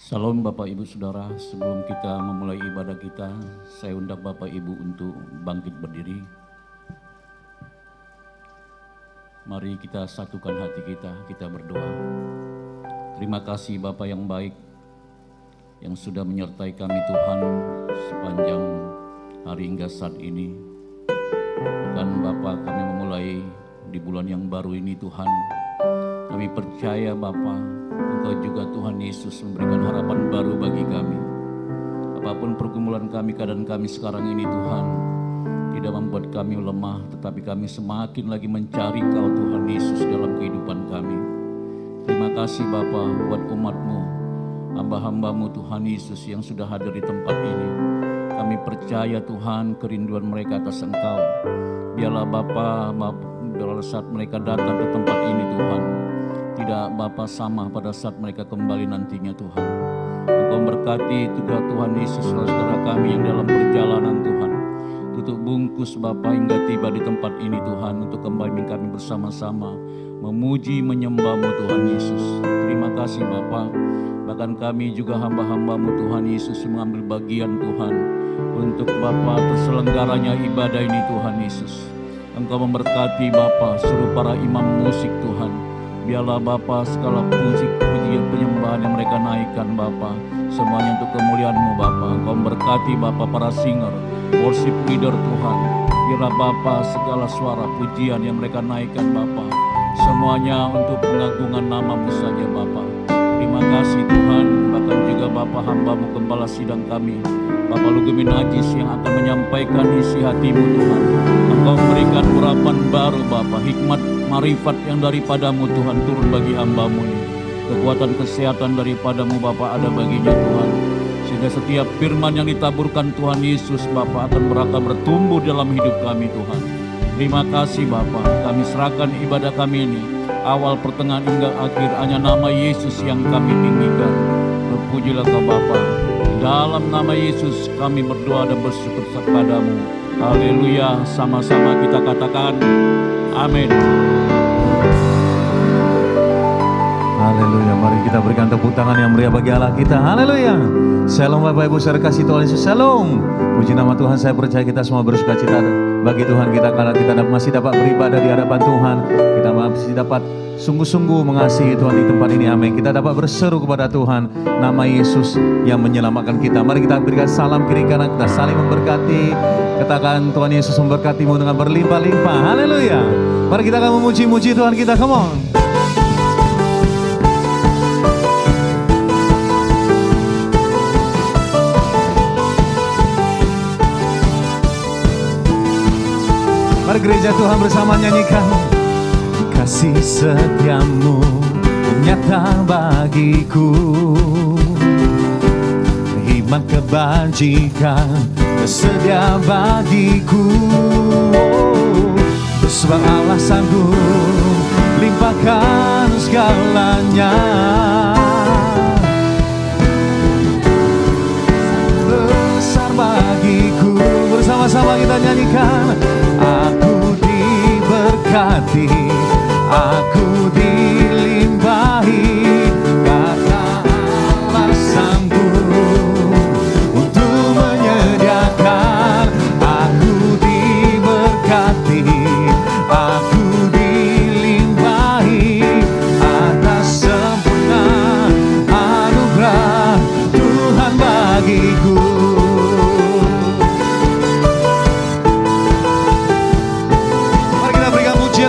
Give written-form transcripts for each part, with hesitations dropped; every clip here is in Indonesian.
Salam Bapak Ibu Saudara, sebelum kita memulai ibadah kita, saya undang Bapak Ibu untuk bangkit berdiri. Mari kita satukan hati kita berdoa. Terima kasih Bapak yang baik, yang sudah menyertai kami Tuhan sepanjang hari hingga saat ini. Dan Bapak, kami memulai di bulan yang baru ini Tuhan, kami percaya Bapak, Engkau juga Tuhan Yesus memberikan harapan baru bagi kami. Apapun pergumulan kami, keadaan kami sekarang ini Tuhan, tidak membuat kami lemah, tetapi kami semakin lagi mencari Kau Tuhan Yesus dalam kehidupan kami. Terima kasih Bapa buat umat-Mu, hamba-hamba-Mu Tuhan Yesus yang sudah hadir di tempat ini. Kami percaya Tuhan kerinduan mereka atas Engkau. Biarlah Bapa, biarlah saat mereka datang ke tempat ini Tuhan, tidak Bapa sama pada saat mereka kembali nantinya Tuhan. Engkau berkati juga Tuhan Yesus saudara kami yang dalam perjalanan Tuhan. Tutup bungkus Bapa hingga tiba di tempat ini Tuhan, untuk kembali kami bersama-sama memuji menyembah-Mu Tuhan Yesus. Terima kasih Bapa. Bahkan kami juga hamba-hamba-Mu Tuhan Yesus mengambil bagian Tuhan untuk Bapa terselenggaranya ibadah ini Tuhan Yesus. Engkau memberkati Bapa seluruh para imam musik Tuhan. Biarlah Bapa segala pujian penyembahan yang mereka naikkan Bapa, semuanya untuk kemuliaan-Mu Bapa. Engkau memberkati Bapa para singer, worship leader Tuhan. Biarlah Bapa segala suara pujian yang mereka naikkan Bapa, semuanya untuk pengagungan nama-Mu saja Bapa. Terima kasih Tuhan. Bahkan juga Bapa hamba-Mu gembala sidang kami, Bapak Lugemi Najis, yang akan menyampaikan isi hati-Mu Tuhan. Engkau memberikan urapan baru Bapa, hikmat marifat yang daripadamu Tuhan turun bagi hamba-Mu ini. Kekuatan kesehatan daripadamu Bapa ada baginya Tuhan, sehingga setiap firman yang ditaburkan Tuhan Yesus Bapa akan berakar bertumbuh dalam hidup kami Tuhan. Terima kasih Bapa, kami serahkan ibadah kami ini, awal pertengahan hingga akhir, hanya nama Yesus yang kami tinggikan. Berpujilah Kau Bapa. Dalam nama Yesus kami berdoa dan bersyukur kepadamu. Haleluya. Sama-sama kita katakan amin. Haleluya. Mari kita berikan tepuk tangan yang meriah bagi Allah kita. Haleluya. Shalom Bapak Ibu saudara kasih Tuhan Yesus. Shalom. Puji nama Tuhan. Saya percaya kita semua bersuka cita bagi Tuhan kita, karena kita masih dapat beribadah di hadapan Tuhan. Kita masih dapat sungguh-sungguh mengasihi Tuhan di tempat ini. Amin. Kita dapat berseru kepada Tuhan, nama Yesus yang menyelamatkan kita. Mari kita berikan salam kiri kanan, kita saling memberkati. Katakan Tuhan Yesus memberkatimu dengan berlimpah-limpah. Haleluya. Mari kita akan memuji-muji Tuhan kita. Come on. Mari gereja Tuhan bersama nyanyikan. Kasih setiamu nyata bagiku, hikmat kebajikan tersedia bagiku. Sebab Allah sanggup limpahkan segalanya. Besar bagiku. Bersama-sama kita nyanyikan. Aku diberkati, aku dilimpahi, karena Allah sanggup untuk menyediakan. Aku diberkati, aku dilimpahi, atas sempurna anugerah Tuhan bagiku.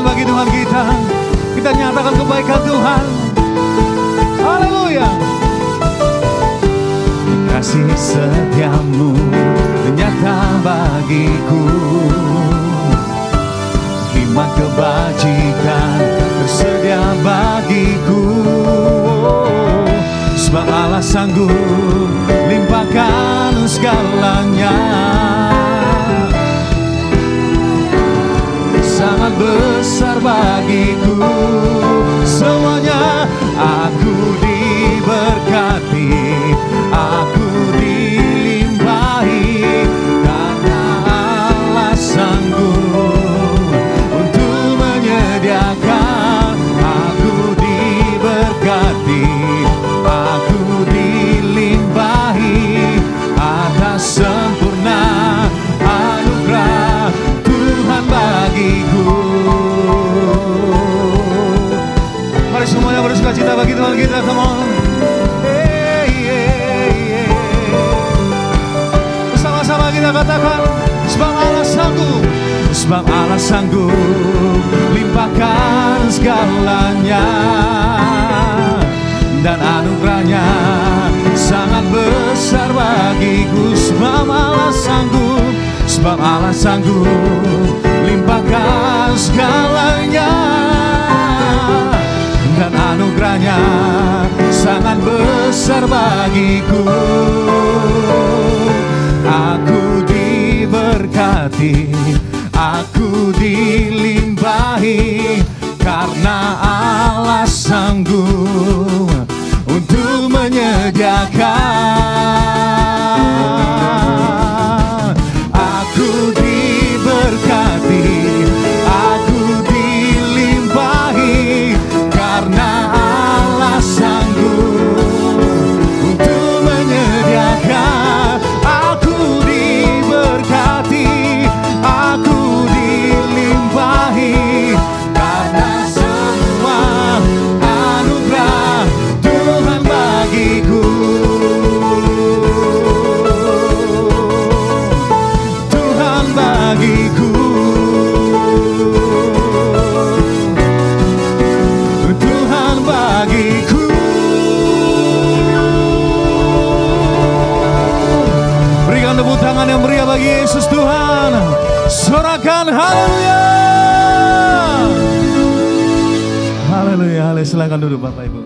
Bagi Tuhan kita nyatakan kebaikan Tuhan. Haleluya. Kasih setiamu nyata bagiku, hikmat kebajikan tersedia bagiku. Sebab Allah sanggup limpahkan segalanya. Sangat besar bagiku semuanya. Aku diberkati, aku dilimpahi, karena Allah sanggup untuk menyediakan. Aku diberkati, aku dilimpahi. kita katakan, sebab Allah sanggup, sebab Allah sanggup limpahkan segalanya, dan anugerahnya sangat besar bagiku. Sebab Allah sanggup, sebab Allah sanggup limpahkan segalanya, dan anugerahnya sangat besar bagiku. Aku diberkati, aku dilimpahi, karena Allah sanggup untuk menyediakan. Aku diberkati, aku dilimpahi, karena Allah sanggup untuk menyediakan. Aku diberkati, aku dilimpahi, karena semua anugerah Tuhan bagiku. Tuhan bagiku, Tuhan bagiku. Berikan tepuk tangan yang meriah bagi Yesus Tuhan. Sorakan haleluya. Haleluya, haleluya. Silakan duduk Bapak Ibu.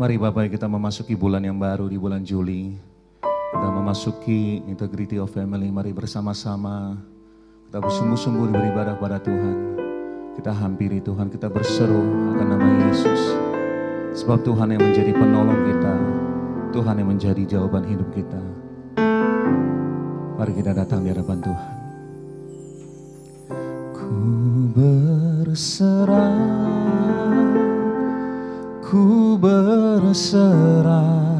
Mari Bapak kita memasuki bulan yang baru, di bulan Juli. Kita memasuki Integrity of Family. Mari bersama-sama kita bersungguh-sungguh beribadah pada Tuhan. Kita hampiri Tuhan, kita berseru akan nama Yesus. Sebab Tuhan yang menjadi penolong kita, Tuhan yang menjadi jawaban hidup kita. Mari kita datang di hadapan Tuhan. Ku berserah, ku berserah,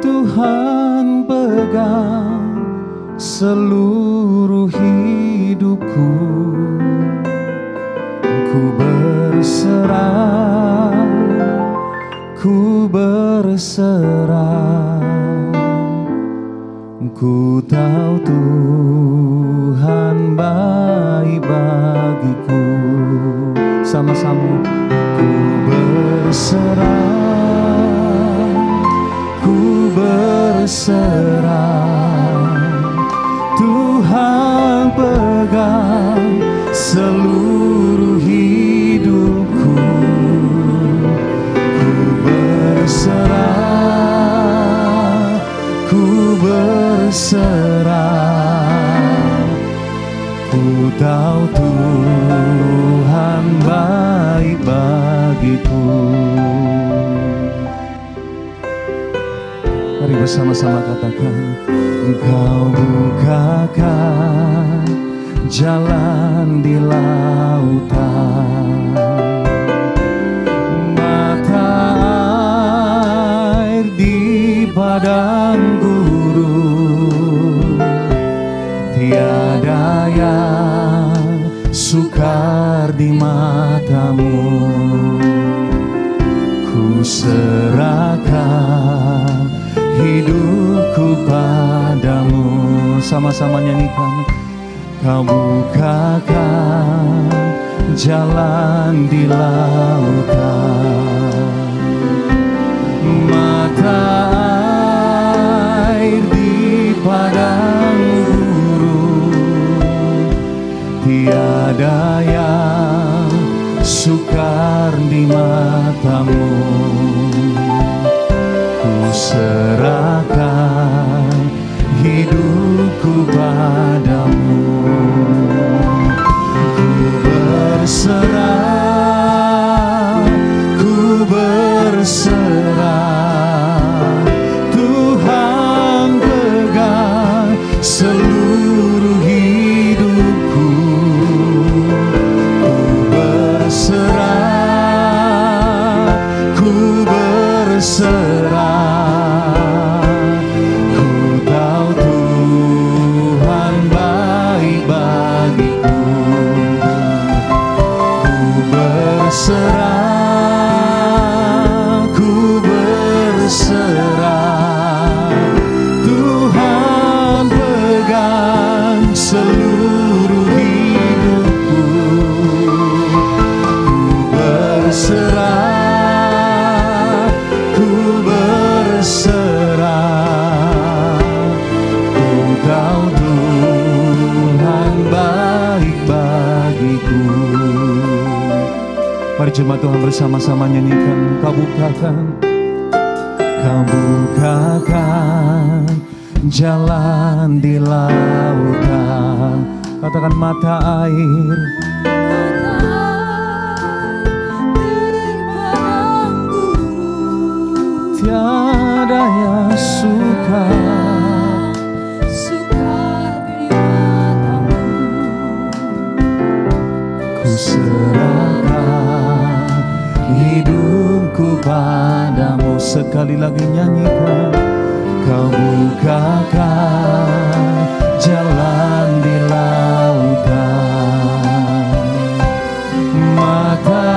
Tuhan pegang seluruh hidupku. Ku berserah, ku berserah, ku tahu Tuhan baik bagiku. Sama-sama. Ku berserah, ku berserah, Tuhan pegang seluruh hidupku. Ku berserah, ku berserah, ku tahu Tuhan baik bagiku. Mari bersama-sama katakan, Engkau bukakan jalan di lautan, mata air di padang gurun, tiada yang sukar di matamu. Ku serahkan hidupku padamu. Sama-sama nyanyikan. Kau bukakan jalan di lautan, mata air di padang gurun, tiada yang sukar di matamu. Ku serahkan hidupku padamu. Ku berserah, ku berserah, Tuhan pegang seluruh hidupku. Ku berserah, ku berserah, ku tahu Tuhan baik hidupku. Mari jemaat Tuhan bersama-sama nyanyikan. Kau bukakan jalan di lautan. Katakan mata air. Tiada yang suka di matamu. Ku serahkan hidupku padamu. Sekali lagi nyanyikan. Kau bukakan jalan di lautan. Mata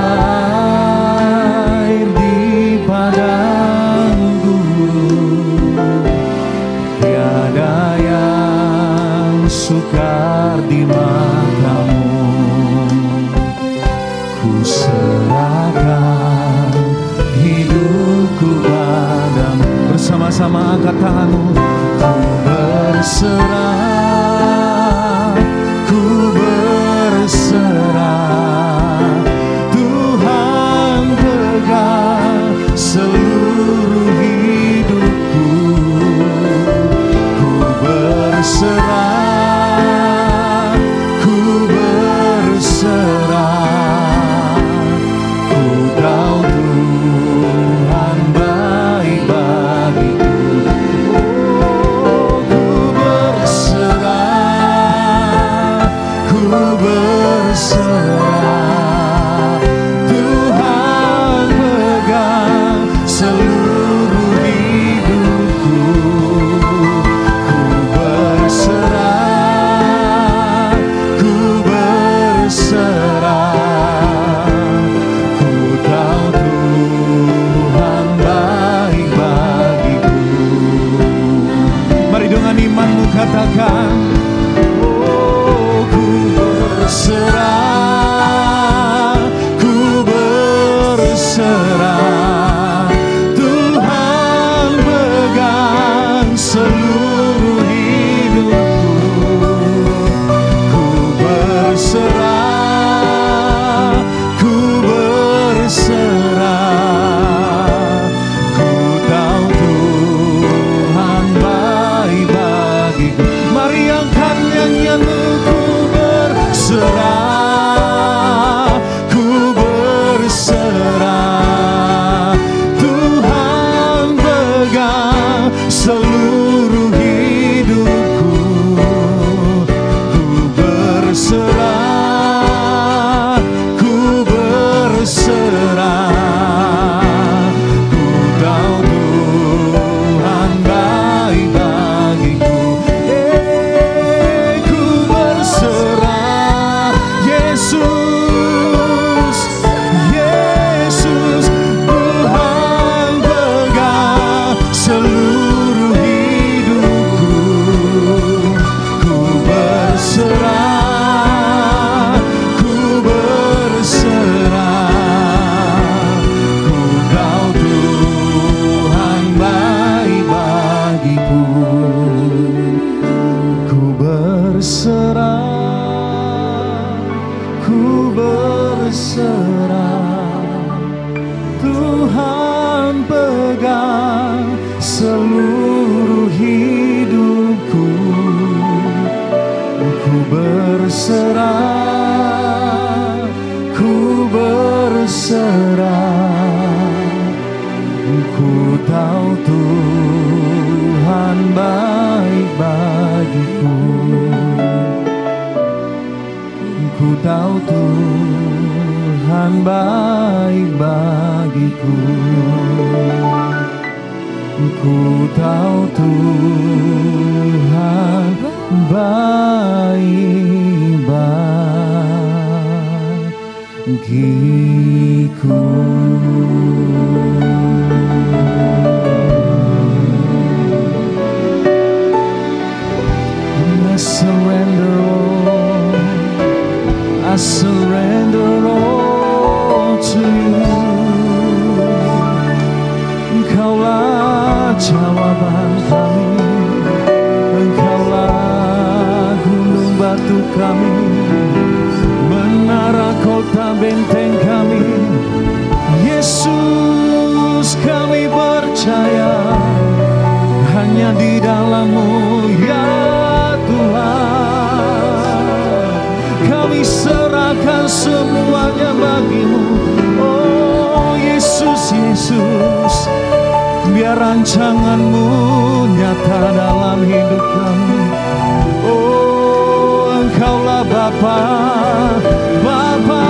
air di padang gurun. Tiada yang sukar di matamu. Ku serahkan hidupku padamu. Bersama-sama angkat tanganmu. Ku berserah, ku berserah. Tuhan pegang seluruh hidupku. Ku berserah, ku berserah. Ku tahu Tuhan baik bagiku. Oh, ku berserah, ku berserah. Tuhan pegang seluruh hidupku. Ku berserah, ku berserah. Ku tahu Tuhan baik bagiku. Mari dengan imanmu katakan. Oh, ku berserah, ku berserah. Tuhan pegang seluruh hidupku. Ku berserah, ku berserah. Ku tahu Tuhan baik bagiku. Mari angkat nyanyianmu. Ku berserah, ku berserah. Tuhan pegang seluruh hidupku. Ku berserah, ku berserah. Ku tahu Tuhan baik bagiku. Ku berserah, Yesus, Yesus. Tuhan pegang seluruh hidupku. Ku berserah, ku berserah. Ku tahu Tuhan baik bagiku. Ku berserah, ku berserah. Tuhan pegang seluruh hidupku. Ku berserah, ku berserah. Ku tahu Tuhan baik bagiku. Ku tahu Tuhan baik bagiku. Ku tahu Tuhan baik bagiku. I surrender all, I surrender all to you. Engkaulah jawaban kami, Engkaulah gunung batu kami, menang hanya di dalam-Mu ya Tuhan. Kami serahkan semuanya bagi-Mu. Oh Yesus, Yesus, biar rancangan-Mu nyata dalam hidup kami. Oh Engkaulah Bapa, Bapa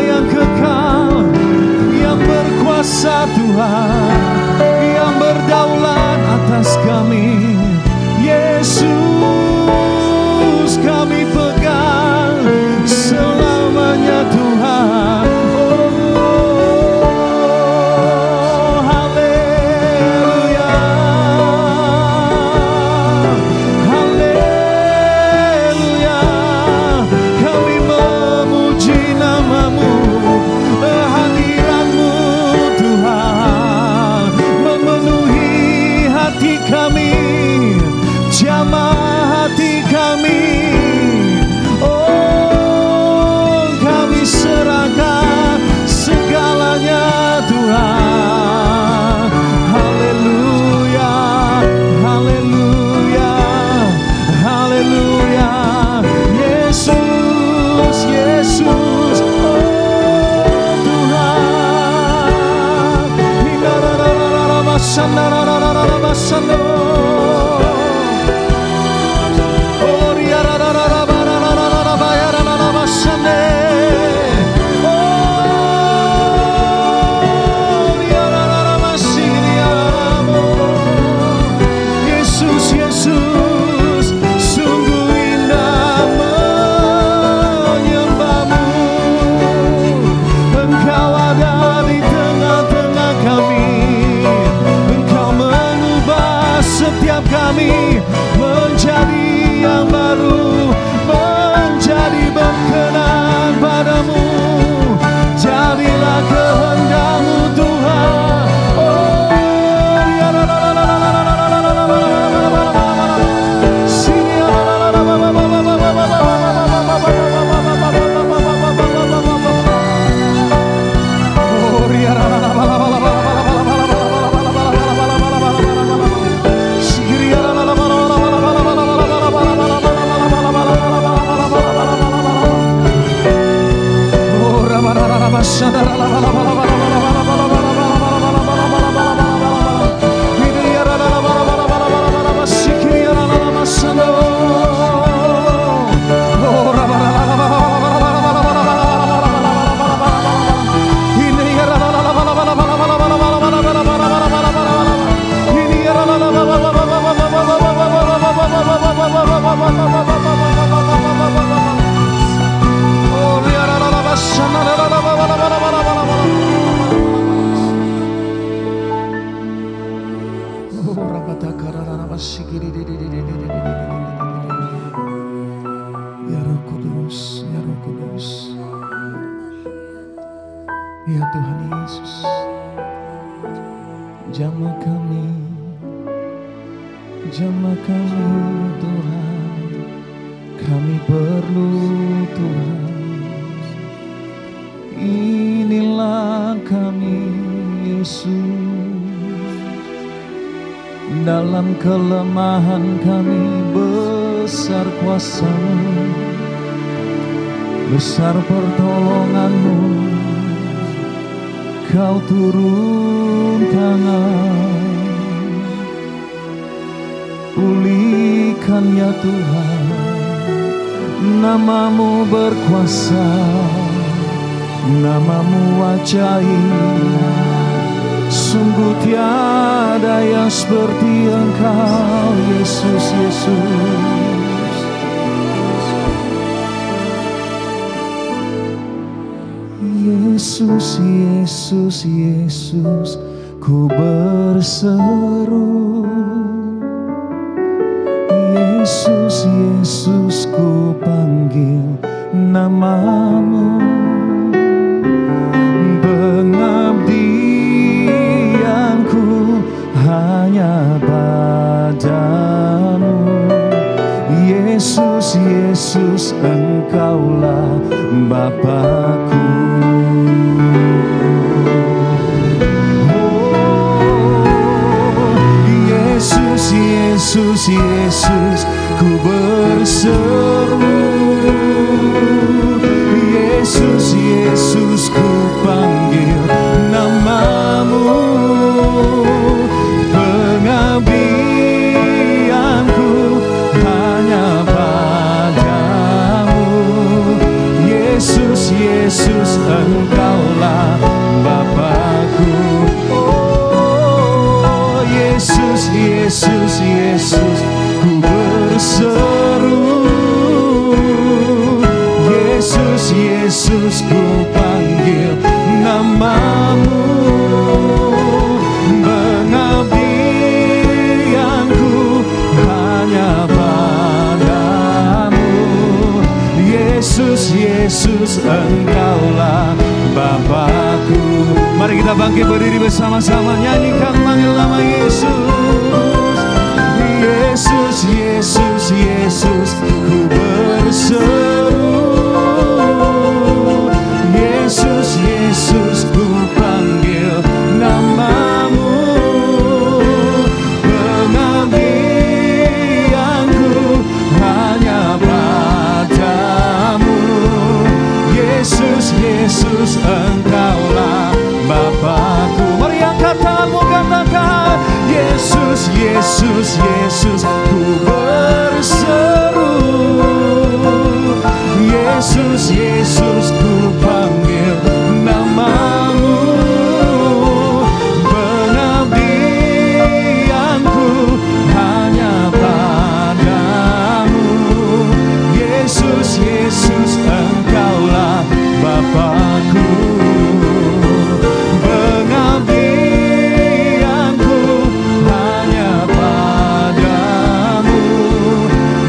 yang kekal, yang berkuasa Tuhan, yang berdaulat atas kami. Yesus, kami pegang selamanya Tuhan. Oh haleluya, haleluya. Kami memuji nama-Mu, hadirat-Mu Tuhan memenuhi hati kami, jamah hati kami. Oh kami serahkan segalanya Tuhan. Haleluya, haleluya, haleluya. Yesus, Yesus, oh Tuhan. Yesus, Yesus, sungguh indah menyembah-Mu. Engkau ada di tengah-tengah kami. Engkau mengubah setiap kami menjadi yang baru, menjadi berkenan padamu. Jadilah kehendak-Mu Tuhan. Oh ya la la la la la la la la la la la. Sini la la la la la la la la la la. Oh ya la la la la la la la la. Ya Roh Kudus, ya Roh Kudus, ya Tuhan Yesus, jamah kami Tuhan, kami perlu Tuhan. Inilah kami Yesus, dalam kelemahan kami besar kuasa-Mu, besar pertolongan-Mu. Kau turun tangan, pulihkan ya Tuhan. Nama-Mu berkuasa, Nama-Mu ajaib. Sungguh tiada yang seperti Engkau, Yesus, Yesus. Yesus, Yesus, Yesus, ku berseru. Yesus, Yesus, ku panggil nama-Mu. Pengabdianku hanya padamu. Yesus, Yesus, Engkaulah Bapa-Ku. Oh, Yesus, Yesus, Yesus, Yesus, ku berseru. Yesus, Yesus, ku panggil namamu. Pengabdianku hanya padamu. Yesus, Yesus, Engkaulah Bapakku. Oh, Yesus, Yesus, Yesus, ku berseru. Yesus, Yesus, ku panggil namamu. Pengabdianku hanya padamu. Yesus, Yesus, Engkaulah Bapakku. Mari kita bangkit berdiri bersama-sama, nyanyikan panggil nama Yesus. Yesus, Yesus, Yesus, ku berseru. Yesus, Yesus, ku panggil namamu. Pengabdianku hanya padamu. Yesus, Yesus, Engkaulah Bapakku. Mari angkat tanganmu, katakan Yesus, Yesus, Yesus, ku berseru. Yesus, Yesus, ku panggil namamu. Pengabdianku hanya padamu. Yesus, Yesus, Engkaulah Bapakku. Pengabdianku hanya padamu.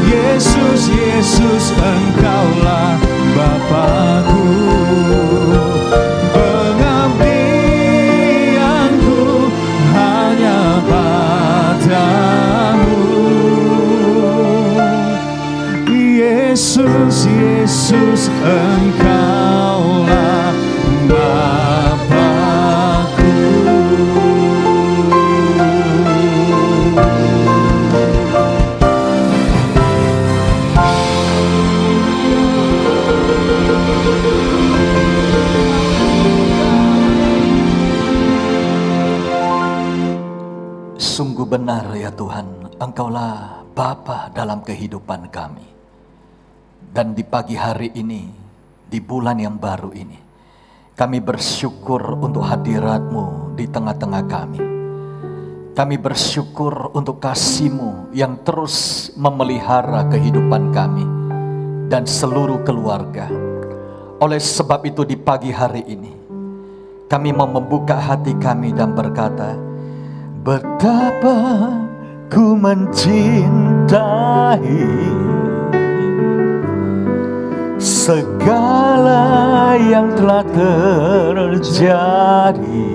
Yesus, Yesus, Engkaulah Bapakku. Pengabdianku hanya padamu. Yesus, Yesus, Engkaulah Bapakku. Sungguh benar ya Tuhan, Engkaulah Bapa dalam kehidupan kami. Dan di pagi hari ini, di bulan yang baru ini, kami bersyukur untuk hadirat-Mu di tengah-tengah kami. Kami bersyukur untuk kasih-Mu yang terus memelihara kehidupan kami dan seluruh keluarga. Oleh sebab itu di pagi hari ini, kami mau membuka hati kami dan berkata, betapa ku mencintai segala yang telah terjadi.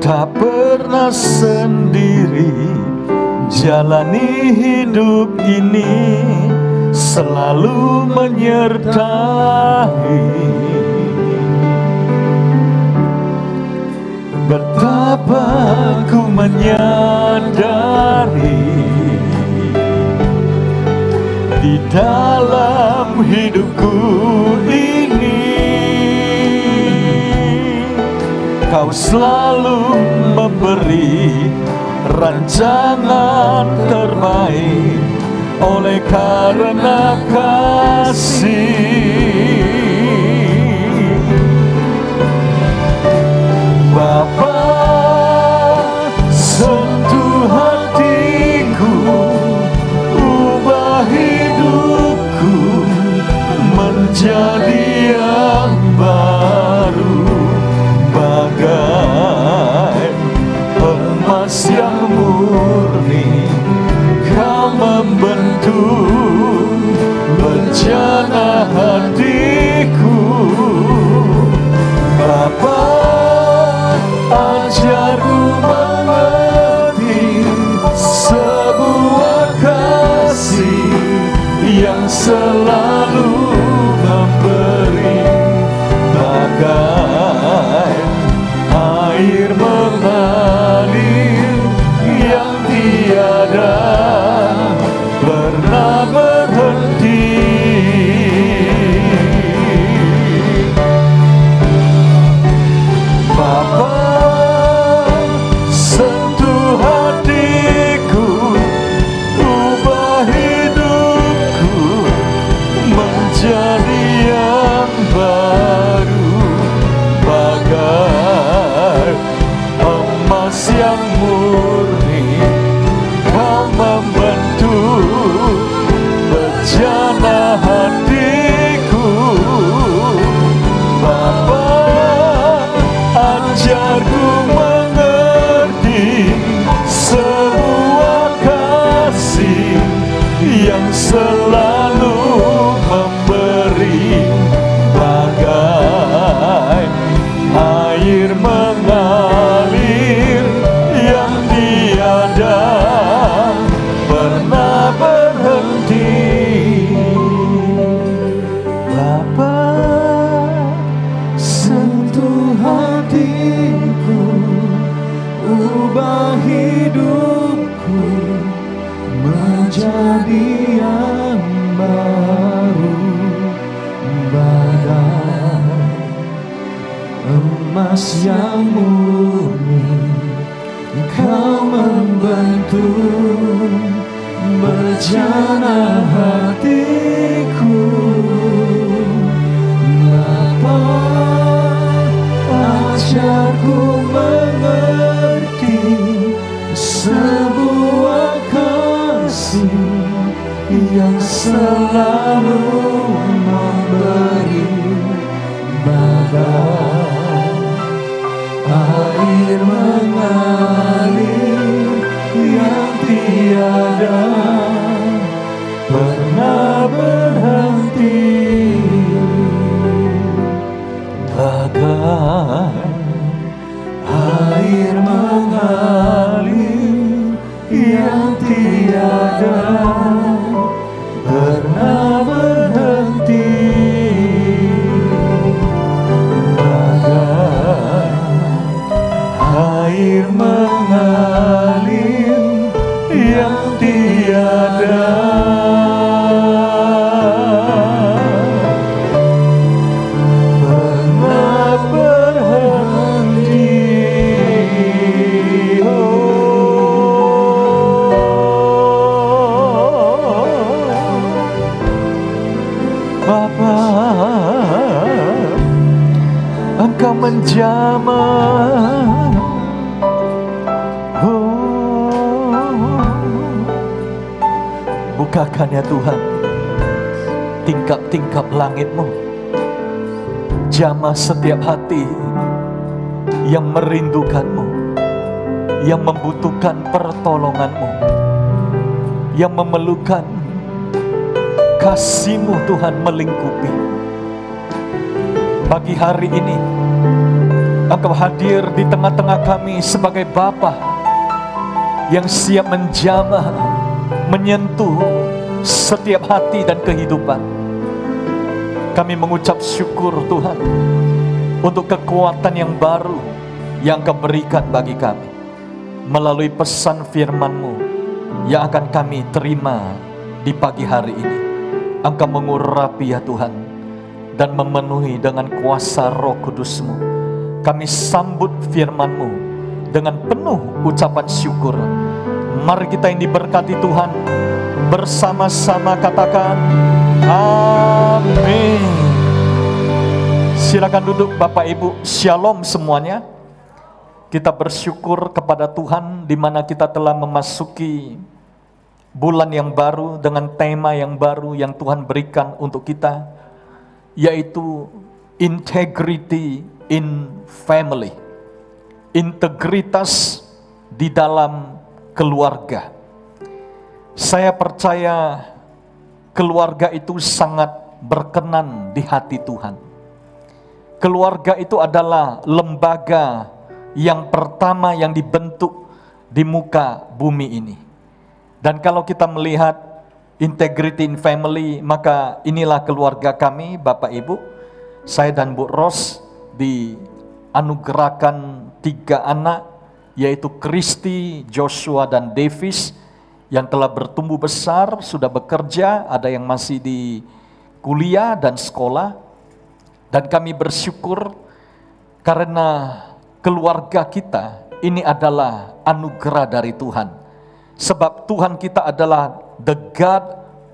Tak pernah sendiri jalani hidup ini, selalu menyertai. Betapa ku menyadari di dalam hidupku ini, Kau selalu memberi rancangan terbaik oleh karena kasih. Bapa, sentuh hatiku, ubah hidupku menjadi yang baru, bagai emas yang murni. Kau membentuk bencana hatiku. Bapa, ajarku mengerti sebuah kasih yang selalu memberi menjadi yang baru, bagai emas yang murni. Kau membentuk bejana hatiku, Bapa, ajarku mengerti sebuah kasih yang selalu memberi, bagai air mengalir yang tiada pernah berhenti, bagai air mengalir yang tiada pernah berhenti, bagai air mengalir yang tiada pernah berhenti. Bapa, Engkau menjamah, bukakan ya Tuhan tingkap-tingkap langit-Mu, jamah setiap hati yang merindukan-Mu, yang membutuhkan pertolongan-Mu, yang memerlukan kasih-Mu Tuhan melingkupi. Pagi hari ini Engkau hadir di tengah-tengah kami sebagai Bapa yang siap menjamah, menyentuh setiap hati dan kehidupan. Kami mengucap syukur Tuhan untuk kekuatan yang baru yang Kau berikan bagi kami melalui pesan firman-Mu yang akan kami terima di pagi hari ini. Engkau mengurapi ya Tuhan dan memenuhi dengan kuasa Roh Kudus-Mu. Kami sambut firman-Mu dengan penuh ucapan syukur. Mari kita yang diberkati Tuhan bersama-sama katakan amin. Silakan duduk Bapak Ibu. Shalom semuanya. Kita bersyukur kepada Tuhan di mana kita telah memasuki bulan yang baru dengan tema yang baru yang Tuhan berikan untuk kita, yaitu integrity in family. Integritas di dalam keluarga. Saya percaya keluarga itu sangat berkenan di hati Tuhan. Keluarga itu adalah lembaga yang pertama yang dibentuk di muka bumi ini. Dan kalau kita melihat integrity in family, maka inilah keluarga kami, Bapak Ibu. Saya dan Bu Ros dianugerahkan 3 anak, yaitu Kristi, Joshua, dan Davis, yang telah bertumbuh besar, sudah bekerja, ada yang masih di kuliah dan sekolah. Dan kami bersyukur karena keluarga kita ini adalah anugerah dari Tuhan. Sebab Tuhan kita adalah the God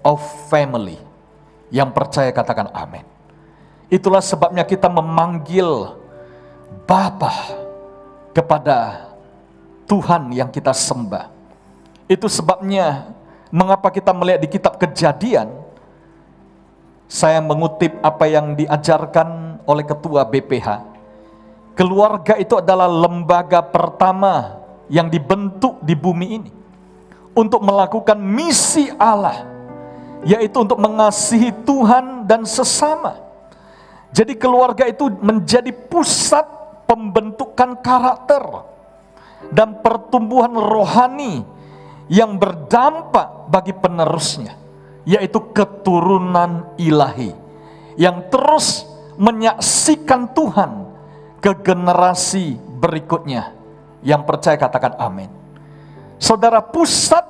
of family. Yang percaya katakan amin. Itulah sebabnya kita memanggil Bapa kepada Tuhan yang kita sembah. Itu sebabnya mengapa kita melihat di kitab Kejadian, saya mengutip apa yang diajarkan oleh ketua BPH. Keluarga itu adalah lembaga pertama yang dibentuk di bumi ini untuk melakukan misi Allah, yaitu untuk mengasihi Tuhan dan sesama. Jadi keluarga itu menjadi pusat pembentukan karakter dan pertumbuhan rohani yang berdampak bagi penerusnya, yaitu keturunan ilahi yang terus menyaksikan Tuhan ke generasi berikutnya. Yang percaya katakan amin. Saudara, pusat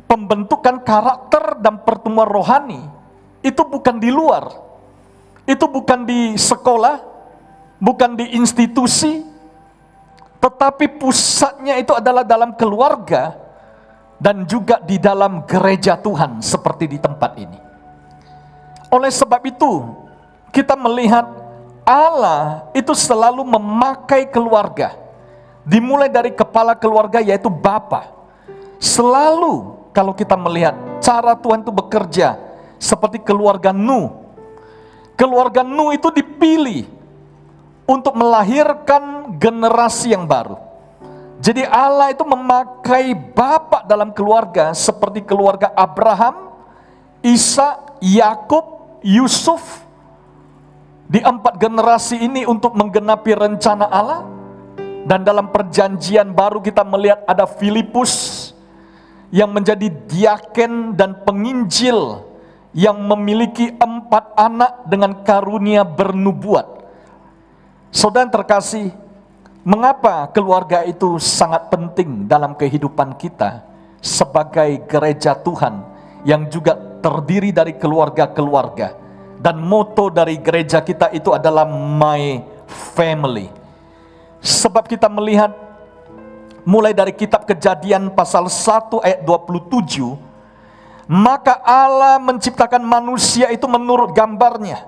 pembentukan karakter dan pertumbuhan rohani itu bukan di luar, itu bukan di sekolah, bukan di institusi, tetapi pusatnya itu adalah dalam keluarga dan juga di dalam gereja Tuhan seperti di tempat ini. Oleh sebab itu, kita melihat Allah itu selalu memakai keluarga, dimulai dari kepala keluarga yaitu Bapa. Selalu kalau kita melihat cara Tuhan itu bekerja seperti keluarga Nuh. Keluarga Nuh itu dipilih untuk melahirkan generasi yang baru. Jadi Allah itu memakai Bapa dalam keluarga seperti keluarga Abraham, Ishak, Yakub, Yusuf. Di 4 generasi ini untuk menggenapi rencana Allah. Dan dalam perjanjian baru kita melihat ada Filipus yang menjadi diaken dan penginjil yang memiliki 4 anak dengan karunia bernubuat. Saudara terkasih, mengapa keluarga itu sangat penting dalam kehidupan kita sebagai gereja Tuhan yang juga terdiri dari keluarga-keluarga, dan moto dari gereja kita itu adalah My Family. Sebab kita melihat mulai dari kitab Kejadian pasal 1 ayat 27, maka Allah menciptakan manusia itu menurut gambarnya.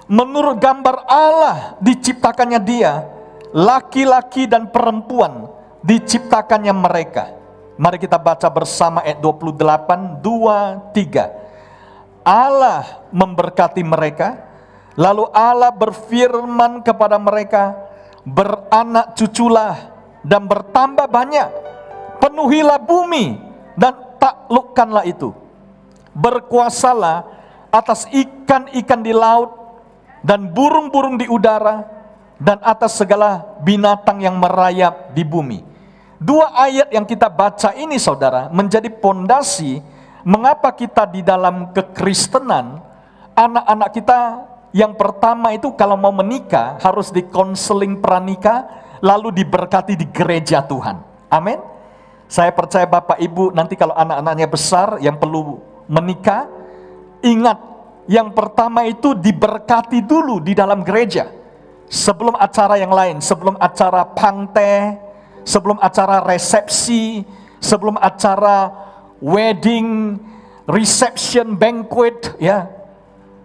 Menurut gambar Allah diciptakannya dia, laki-laki dan perempuan diciptakannya mereka. Mari kita baca bersama ayat 28, 2, 3. Allah memberkati mereka, lalu Allah berfirman kepada mereka, beranak cuculah dan bertambah banyak, penuhilah bumi dan taklukkanlah itu. Berkuasalah atas ikan-ikan di laut dan burung-burung di udara dan atas segala binatang yang merayap di bumi. 2 ayat yang kita baca ini saudara menjadi pondasi mengapa kita di dalam kekristenan, anak-anak kita yang pertama itu kalau mau menikah harus dikonseling pranikah, lalu diberkati di gereja Tuhan. Amin. Saya percaya Bapak Ibu nanti kalau anak-anaknya besar yang perlu menikah, ingat yang pertama itu diberkati dulu di dalam gereja. Sebelum acara yang lain, sebelum acara pangte, sebelum acara resepsi, sebelum acara wedding, reception, banquet, ya.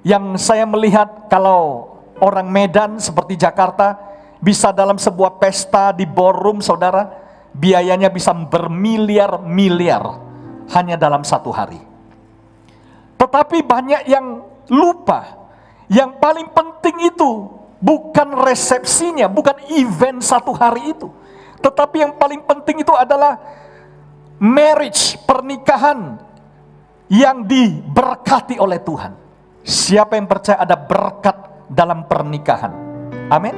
Yang saya melihat kalau orang Medan seperti Jakarta bisa dalam sebuah pesta di ballroom saudara, biayanya bisa bermiliar-miliar hanya dalam 1 hari. Tetapi banyak yang lupa, yang paling penting itu bukan resepsinya, bukan event 1 hari itu, tetapi yang paling penting itu adalah marriage, pernikahan yang diberkati oleh Tuhan. Siapa yang percaya ada berkat dalam pernikahan? Amin.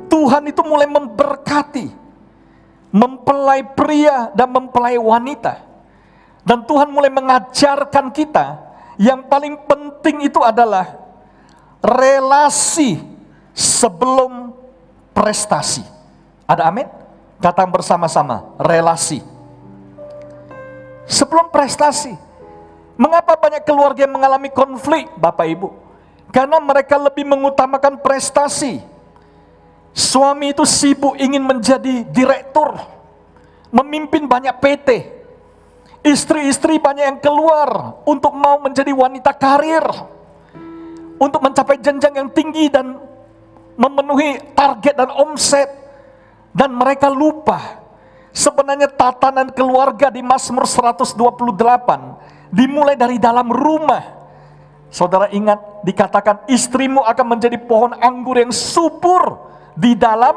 Tuhan itu mulai memberkati, mempelai pria dan mempelai wanita. Dan Tuhan mulai mengajarkan kita yang paling penting itu adalah relasi sebelum prestasi. Ada amin? Kata bersama-sama, relasi sebelum prestasi. Mengapa banyak keluarga yang mengalami konflik, Bapak Ibu? Karena mereka lebih mengutamakan prestasi. Suami itu sibuk ingin menjadi direktur, memimpin banyak PT. Istri-istri banyak yang keluar untuk mau menjadi wanita karir, untuk mencapai jenjang yang tinggi dan memenuhi target dan omset. Dan mereka lupa sebenarnya tatanan keluarga di Mazmur 128 dimulai dari dalam rumah. Saudara ingat dikatakan istrimu akan menjadi pohon anggur yang subur di dalam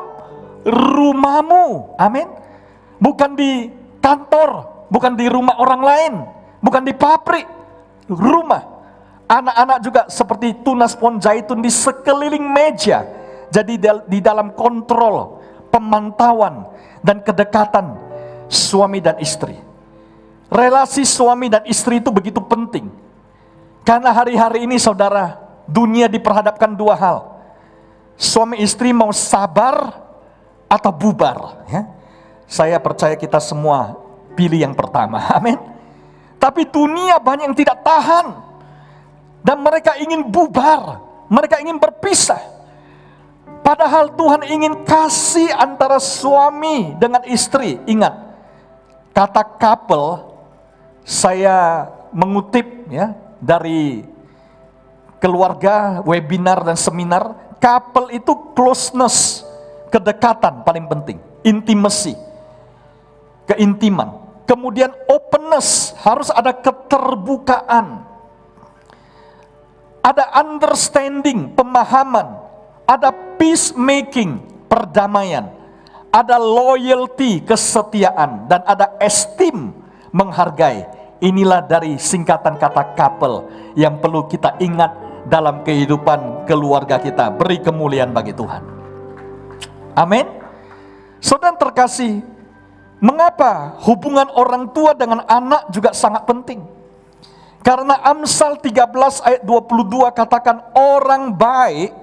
rumahmu. Amin. Bukan di kantor, bukan di rumah orang lain, bukan di pabrik, rumah. Anak-anak juga seperti tunas pohon zaitun di sekeliling meja. Jadi di dalam kontrol, pemantauan dan kedekatan suami dan istri. Relasi suami dan istri itu begitu penting. Karena hari-hari ini saudara, dunia diperhadapkan 2 hal. Suami istri mau sabar atau bubar, ya. Saya percaya kita semua pilih yang pertama. Amin. Tapi dunia banyak yang tidak tahan. Dan mereka ingin bubar. Mereka ingin berpisah. Padahal Tuhan ingin kasih antara suami dengan istri. Ingat, kata couple, saya mengutip ya dari keluarga, webinar dan seminar. Couple itu closeness, kedekatan paling penting, intimacy, keintiman. Kemudian openness, harus ada keterbukaan, ada understanding, pemahaman, ada peacemaking, perdamaian, ada loyalty, kesetiaan, dan ada esteem, menghargai. Inilah dari singkatan kata couple yang perlu kita ingat dalam kehidupan keluarga kita. Beri kemuliaan bagi Tuhan. Amin. Saudara terkasih, mengapa hubungan orang tua dengan anak juga sangat penting? Karena Amsal 13 ayat 22 katakan, orang baik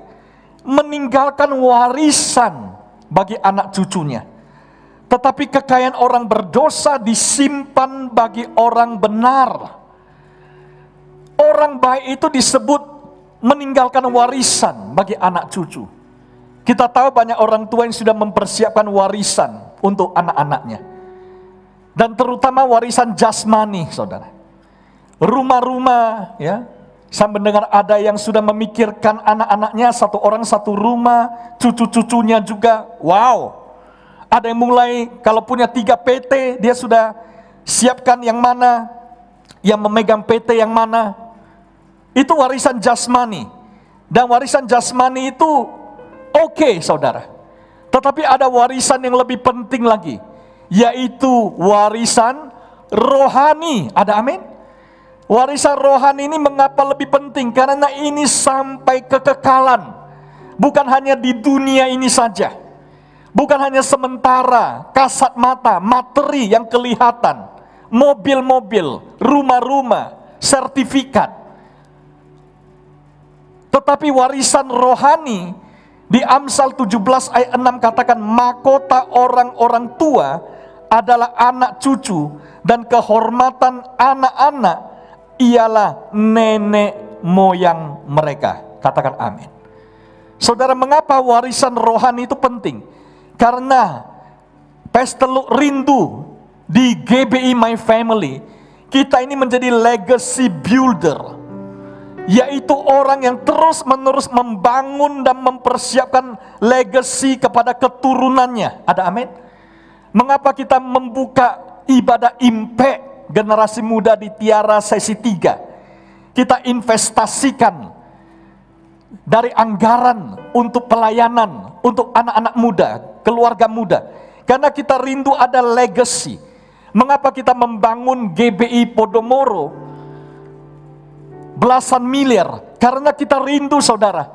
meninggalkan warisan bagi anak cucunya, tetapi kekayaan orang berdosa disimpan bagi orang benar. Orang baik itu disebut meninggalkan warisan bagi anak cucu. Kita tahu banyak orang tua yang sudah mempersiapkan warisan untuk anak-anaknya. Dan terutama warisan jasmani, saudara. Rumah-rumah, ya. Saya mendengar ada yang sudah memikirkan anak-anaknya, satu orang satu rumah, cucu-cucunya juga. Wow. Ada yang mulai, kalau punya 3 PT, dia sudah siapkan yang mana, yang memegang PT yang mana. Itu warisan jasmani. Dan warisan jasmani itu oke, saudara. Tetapi ada warisan yang lebih penting lagi, yaitu warisan rohani. Ada amin? Warisan rohani ini mengapa lebih penting? Karena ini sampai kekekalan. Bukan hanya di dunia ini saja. Bukan hanya sementara, kasat mata, materi yang kelihatan, mobil-mobil, rumah-rumah, sertifikat. Tetapi warisan rohani di Amsal 17 ayat 6 katakan, mahkota orang-orang tua adalah anak cucu, dan kehormatan anak-anak ialah nenek moyang mereka. Katakan amin. Saudara, mengapa warisan rohani itu penting? Karena Pastor rindu di GBI My Family, kita ini menjadi legacy builder, yaitu orang yang terus-menerus membangun dan mempersiapkan legacy kepada keturunannya. Ada amin? Mengapa kita membuka ibadah impact generasi muda di Tiara sesi 3? Kita investasikan dari anggaran untuk pelayanan, untuk anak-anak muda, keluarga muda. Karena kita rindu ada legacy. Mengapa kita membangun GBI Podomoro belasan miliar? Karena kita rindu, saudara,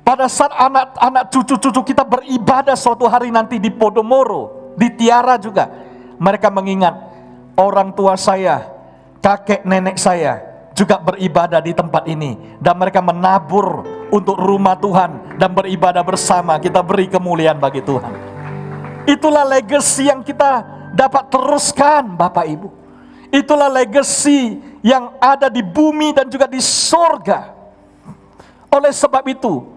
pada saat anak-anak cucu-cucu kita beribadah suatu hari nanti di Podomoro, di Tiara juga, mereka mengingat orang tua saya, kakek nenek saya juga beribadah di tempat ini, dan mereka menabur untuk rumah Tuhan dan beribadah bersama. Kita beri kemuliaan bagi Tuhan. Itulah legacy yang kita dapat teruskan, Bapak Ibu. Itulah legacy yang ada di bumi dan juga di sorga. Oleh sebab itu,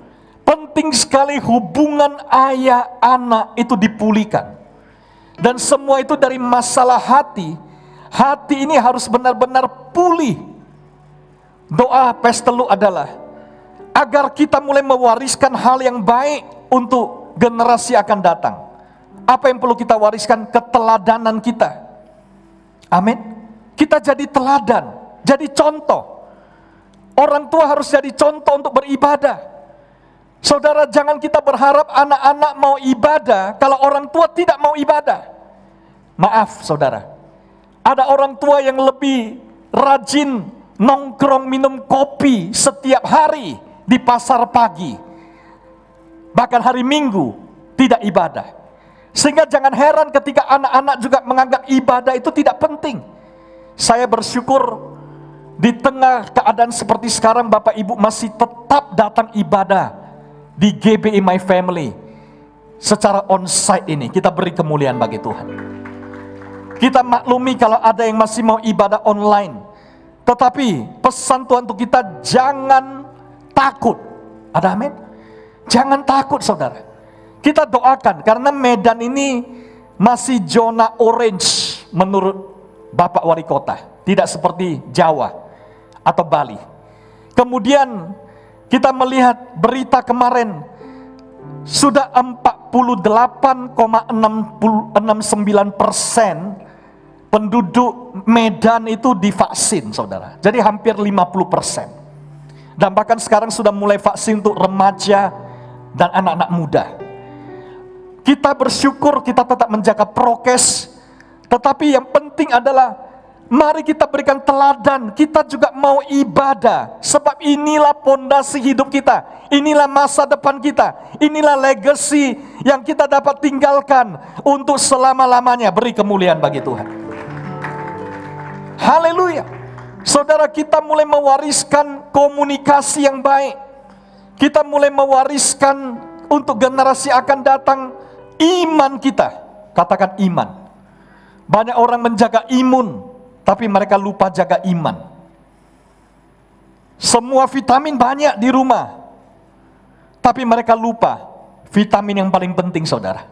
penting sekali hubungan ayah anak itu dipulihkan. Dan semua itu dari masalah hati. Hati ini harus benar-benar pulih. Doa Pastor Lu adalah agar kita mulai mewariskan hal yang baik untuk generasi akan datang. Apa yang perlu kita wariskan? Keteladanan kita. Amin. Kita jadi teladan, jadi contoh. Orang tua harus jadi contoh untuk beribadah. Saudara, jangan kita berharap anak-anak mau ibadah kalau orang tua tidak mau ibadah. Maaf, saudara. Ada orang tua yang lebih rajin nongkrong minum kopi setiap hari di pasar pagi, bahkan hari Minggu tidak ibadah. Sehingga jangan heran ketika anak-anak juga menganggap ibadah itu tidak penting. Saya bersyukur di tengah keadaan seperti sekarang, Bapak Ibu masih tetap datang ibadah di GBI My Family secara on-site ini. Kita beri kemuliaan bagi Tuhan. Kita maklumi kalau ada yang masih mau ibadah online. Tetapi pesan Tuhan untuk kita, jangan takut. Ada amin? Jangan takut saudara. Kita doakan karena Medan ini masih zona orange menurut Bapak Wali Kota. Tidak seperti Jawa atau Bali. Kemudian kita melihat berita kemarin, sudah 48,69% penduduk Medan itu divaksin saudara. Jadi hampir 50%. Dan bahkan sekarang sudah mulai vaksin untuk remaja dan anak-anak muda. Kita bersyukur, kita tetap menjaga prokes. Tetapi yang penting adalah mari kita berikan teladan. Kita juga mau ibadah. Sebab inilah pondasi hidup kita. Inilah masa depan kita. Inilah legacy yang kita dapat tinggalkan untuk selama-lamanya. Beri kemuliaan bagi Tuhan. Haleluya. Saudara, kita mulai mewariskan komunikasi yang baik. Kita mulai mewariskan untuk generasi akan datang iman kita. Katakan iman. Banyak orang menjaga imun, tapi mereka lupa jaga iman. Semua vitamin banyak di rumah, tapi mereka lupa vitamin yang paling penting saudara,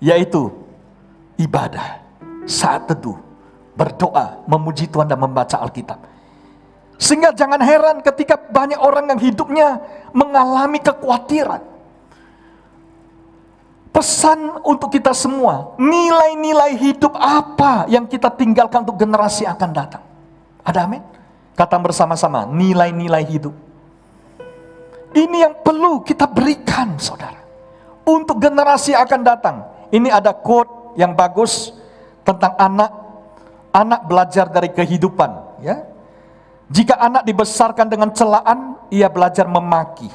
yaitu ibadah, saat teduh, berdoa, memuji Tuhan dan membaca Alkitab. Sehingga jangan heran ketika banyak orang yang hidupnya mengalami kekhawatiran. Pesan untuk kita semua, nilai-nilai hidup apa yang kita tinggalkan untuk generasi akan datang? Ada amin? Kata bersama-sama, nilai-nilai hidup. Ini yang perlu kita berikan saudara, untuk generasi akan datang. Ini ada quote yang bagus tentang anak. Anak belajar dari kehidupan, ya. Jika anak dibesarkan dengan celaan, ia belajar memaki.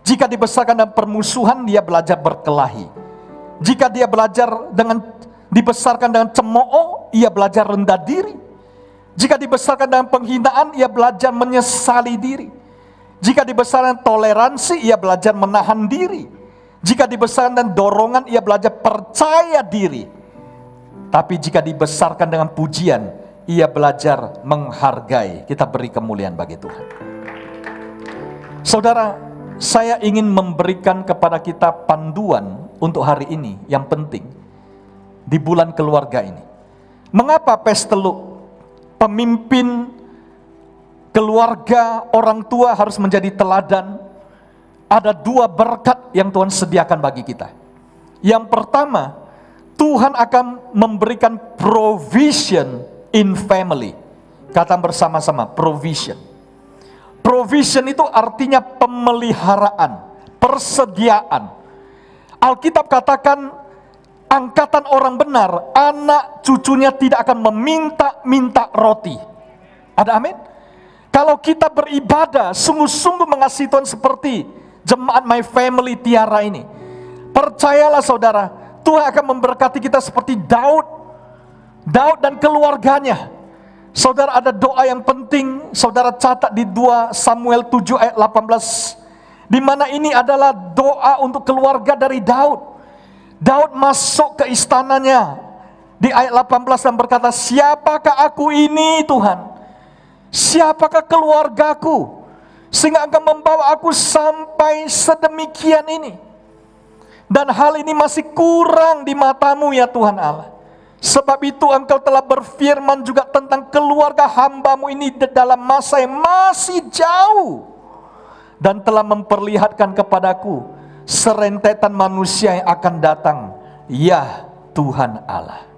Jika dibesarkan dengan permusuhan, dia belajar berkelahi. Jika dia dibesarkan dengan cemooh, ia belajar rendah diri. Jika dibesarkan dengan penghinaan, ia belajar menyesali diri. Jika dibesarkan dengan toleransi, ia belajar menahan diri. Jika dibesarkan dengan dorongan, ia belajar percaya diri. Tapi jika dibesarkan dengan pujian, ia belajar menghargai. Kita beri kemuliaan bagi Tuhan. Saudara, saya ingin memberikan kepada kita panduan untuk hari ini yang penting di bulan keluarga ini. Mengapa Pesteluk, pemimpin keluarga, orang tua harus menjadi teladan? Ada 2 berkat yang Tuhan sediakan bagi kita. Yang pertama, Tuhan akan memberikan provision in family. Kata bersama-sama, provision. Provision itu artinya pemeliharaan, persediaan. Alkitab katakan, angkatan orang benar, anak cucunya tidak akan meminta-minta roti. Ada amin? Kalau kita beribadah, sungguh-sungguh mengasihi Tuhan seperti jemaat My Family Tiara ini, percayalah saudara, Tuhan akan memberkati kita seperti Daud dan keluarganya. Saudara, ada doa yang penting, saudara catat di 2 Samuel 7 ayat 18, di mana ini adalah doa untuk keluarga dari Daud. Daud masuk ke istananya di ayat 18 dan berkata, siapakah aku ini Tuhan? Siapakah keluargaku sehingga Engkau membawa aku sampai sedemikian ini? Dan hal ini masih kurang di matamu ya Tuhan Allah. Sebab itu Engkau telah berfirman juga tentang keluarga hamba-Mu ini dalam masa yang masih jauh, dan telah memperlihatkan kepadaku serentetan manusia yang akan datang, ya Tuhan Allah.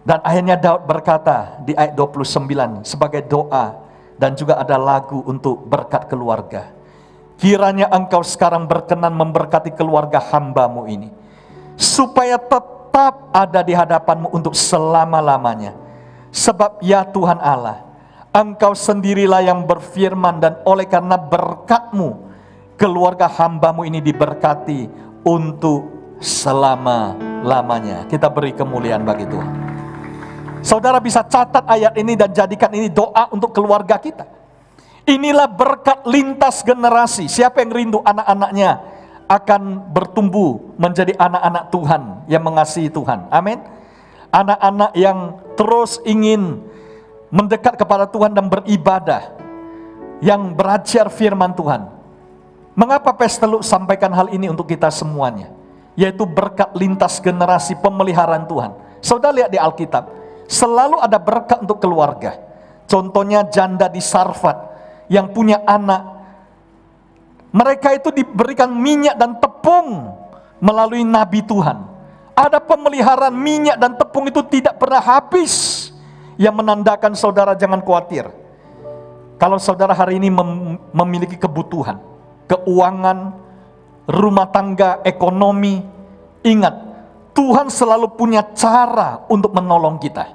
Dan akhirnya Daud berkata di ayat 29 sebagai doa dan juga ada lagu untuk berkat keluarga. Kiranya Engkau sekarang berkenan memberkati keluarga hamba-Mu ini, supaya tetap ada di hadapan-Mu untuk selama-lamanya. Sebab ya Tuhan Allah, Engkau sendirilah yang berfirman, dan oleh karena berkat-Mu, keluarga hamba-Mu ini diberkati untuk selama-lamanya. Kita beri kemuliaan bagi Tuhan. Saudara bisa catat ayat ini dan jadikan ini doa untuk keluarga kita. Inilah berkat lintas generasi. Siapa yang rindu anak-anaknya akan bertumbuh menjadi anak-anak Tuhan yang mengasihi Tuhan? Amin. anak-anak yang terus ingin mendekat kepada Tuhan dan beribadah, yang belajar firman Tuhan. Mengapa Pestelu sampaikan hal ini untuk kita semuanya? Yaitu berkat lintas generasi pemeliharaan Tuhan. Saudara lihat di Alkitab, selalu ada berkat untuk keluarga. Contohnya janda di Sarfat yang punya anak, mereka itu diberikan minyak dan tepung melalui nabi Tuhan. Ada pemeliharaan minyak dan tepung itu tidak pernah habis, yang menandakan saudara jangan khawatir. Kalau saudara hari ini memiliki kebutuhan, keuangan, rumah tangga, ekonomi, ingat, Tuhan selalu punya cara untuk menolong kita.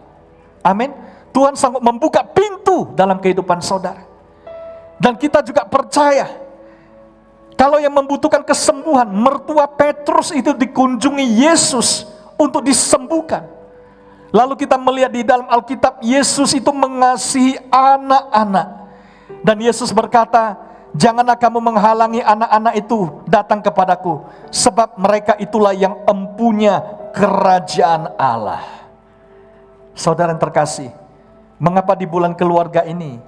Amin. Tuhan sanggup membuka pintu dalam kehidupan saudara. Dan kita juga percaya, kalau yang membutuhkan kesembuhan, mertua Petrus itu dikunjungi Yesus untuk disembuhkan. Lalu kita melihat di dalam Alkitab, Yesus itu mengasihi anak-anak. Dan Yesus berkata, janganlah kamu menghalangi anak-anak itu datang kepadaku, sebab mereka itulah yang empunya kerajaan Allah. Saudara yang terkasih, mengapa di bulan keluarga ini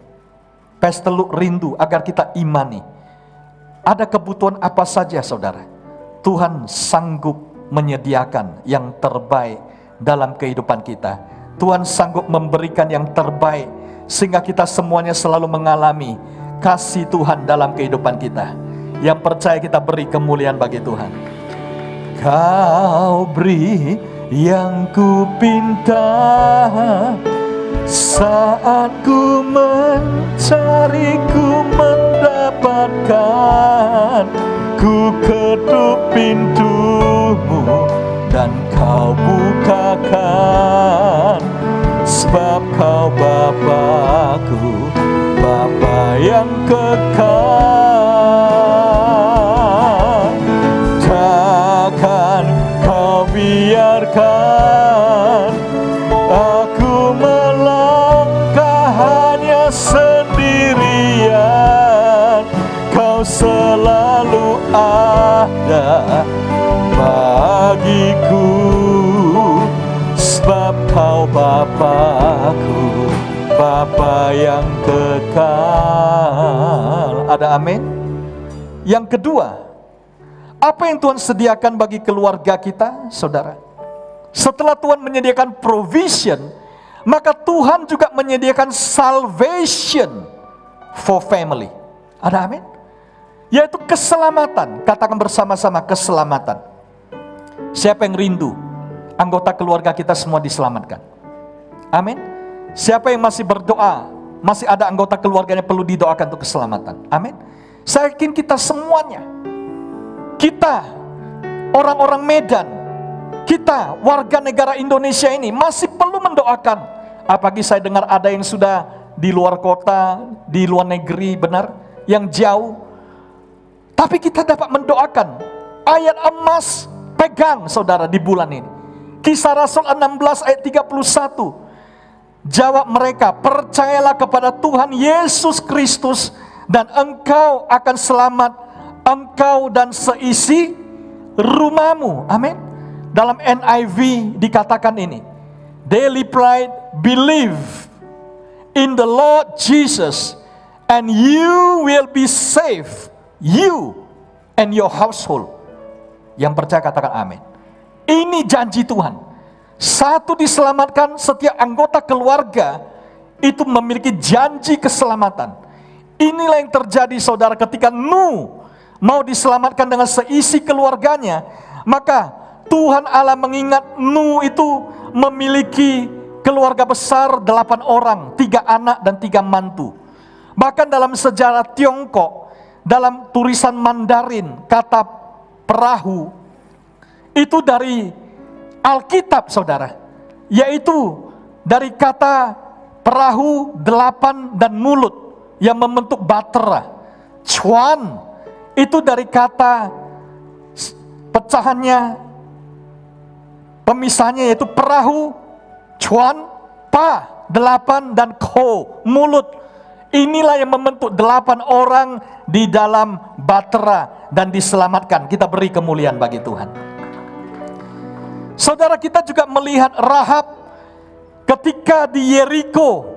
Pestelu rindu agar kita imani? Ada kebutuhan apa saja saudara, Tuhan sanggup menyediakan yang terbaik dalam kehidupan kita. Tuhan sanggup memberikan yang terbaik, sehingga kita semuanya selalu mengalami kasih Tuhan dalam kehidupan kita. Yang percaya kita beri kemuliaan bagi Tuhan. Kau beri yang ku pinta, saat ku mencari, ku mendapatkan. Ku ketuk pintumu dan kau bukakan, sebab kau Bapa-Ku, Bapa yang kekal. Takkan kau biarkan aku melangkah hanya sendirian. Kau selalu ada bagiku, sebab kau Bapa-Ku, Bapa yang kekal. Ada amin? Yang kedua, apa yang Tuhan sediakan bagi keluarga kita, saudara? Setelah Tuhan menyediakan provision, maka Tuhan juga menyediakan salvation for family. Ada amin? Yaitu keselamatan. Katakan bersama-sama, keselamatan. Siapa yang rindu anggota keluarga kita semua diselamatkan? Amin. Siapa yang masih berdoa, masih ada anggota keluarganya perlu didoakan untuk keselamatan? Amin. Saya yakin kita semuanya, kita orang-orang Medan, kita warga negara Indonesia ini masih perlu mendoakan. Apalagi saya dengar ada yang sudah di luar kota, di luar negeri, benar, yang jauh. Tapi kita dapat mendoakan. Ayat emas pegang saudara di bulan ini. Kisah Rasul 16 ayat 31. Jawab mereka, percayalah kepada Tuhan Yesus Kristus dan engkau akan selamat, engkau dan seisi rumahmu. Amin. Dalam NIV dikatakan ini, they replied, believe in the Lord Jesus and you will be safe, you and your household. Yang percaya katakan amin. Ini janji Tuhan. Satu, diselamatkan, setiap anggota keluarga itu memiliki janji keselamatan. Inilah yang terjadi saudara ketika Nuh mau diselamatkan dengan seisi keluarganya. Maka Tuhan Allah mengingat Nuh itu memiliki keluarga besar 8 orang, 3 anak dan 3 mantu. Bahkan dalam sejarah Tiongkok, dalam tulisan Mandarin, kata perahu itu dari Alkitab saudara, yaitu dari kata perahu 8 dan mulut yang membentuk batera. Chuan itu dari kata pecahannya, pemisahnya yaitu perahu, Chuan, pa, 8 dan ko, mulut. Inilah yang membentuk 8 orang di dalam batera dan diselamatkan. Kita beri kemuliaan bagi Tuhan. Saudara, kita juga melihat Rahab Ketika di Yeriko,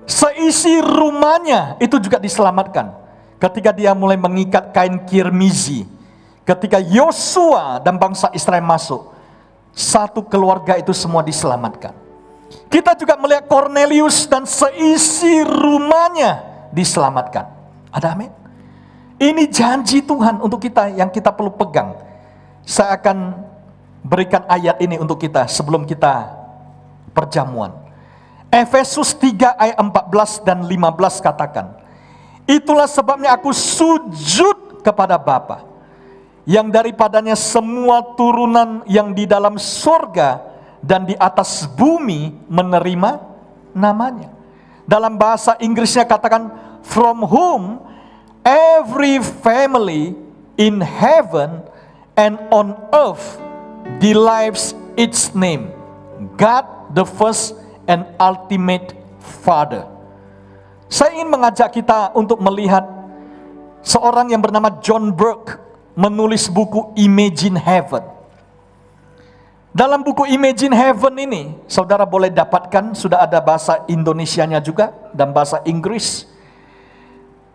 seisi rumahnya itu juga diselamatkan. Ketika dia mulai mengikat kain kirmizi, ketika Yosua dan bangsa Israel masuk, satu keluarga itu semua diselamatkan. Kita juga melihat Cornelius dan seisi rumahnya diselamatkan. Ada amin? Ini janji Tuhan untuk kita yang kita perlu pegang. Saya akan berikan ayat ini untuk kita sebelum kita perjamuan. Efesus 3 ayat 14 dan 15 katakan, itulah sebabnya aku sujud kepada Bapa, yang daripadanya semua turunan yang di dalam sorga dan di atas bumi menerima namanya. Dalam bahasa Inggrisnya katakan, from whom every family in heaven and on earth derives its name, God the first and ultimate Father. Saya ingin mengajak kita untuk melihat seorang yang bernama John Burke menulis buku Imagine Heaven. Dalam buku Imagine Heaven ini, saudara boleh dapatkan, sudah ada bahasa Indonesianya juga dan bahasa Inggris.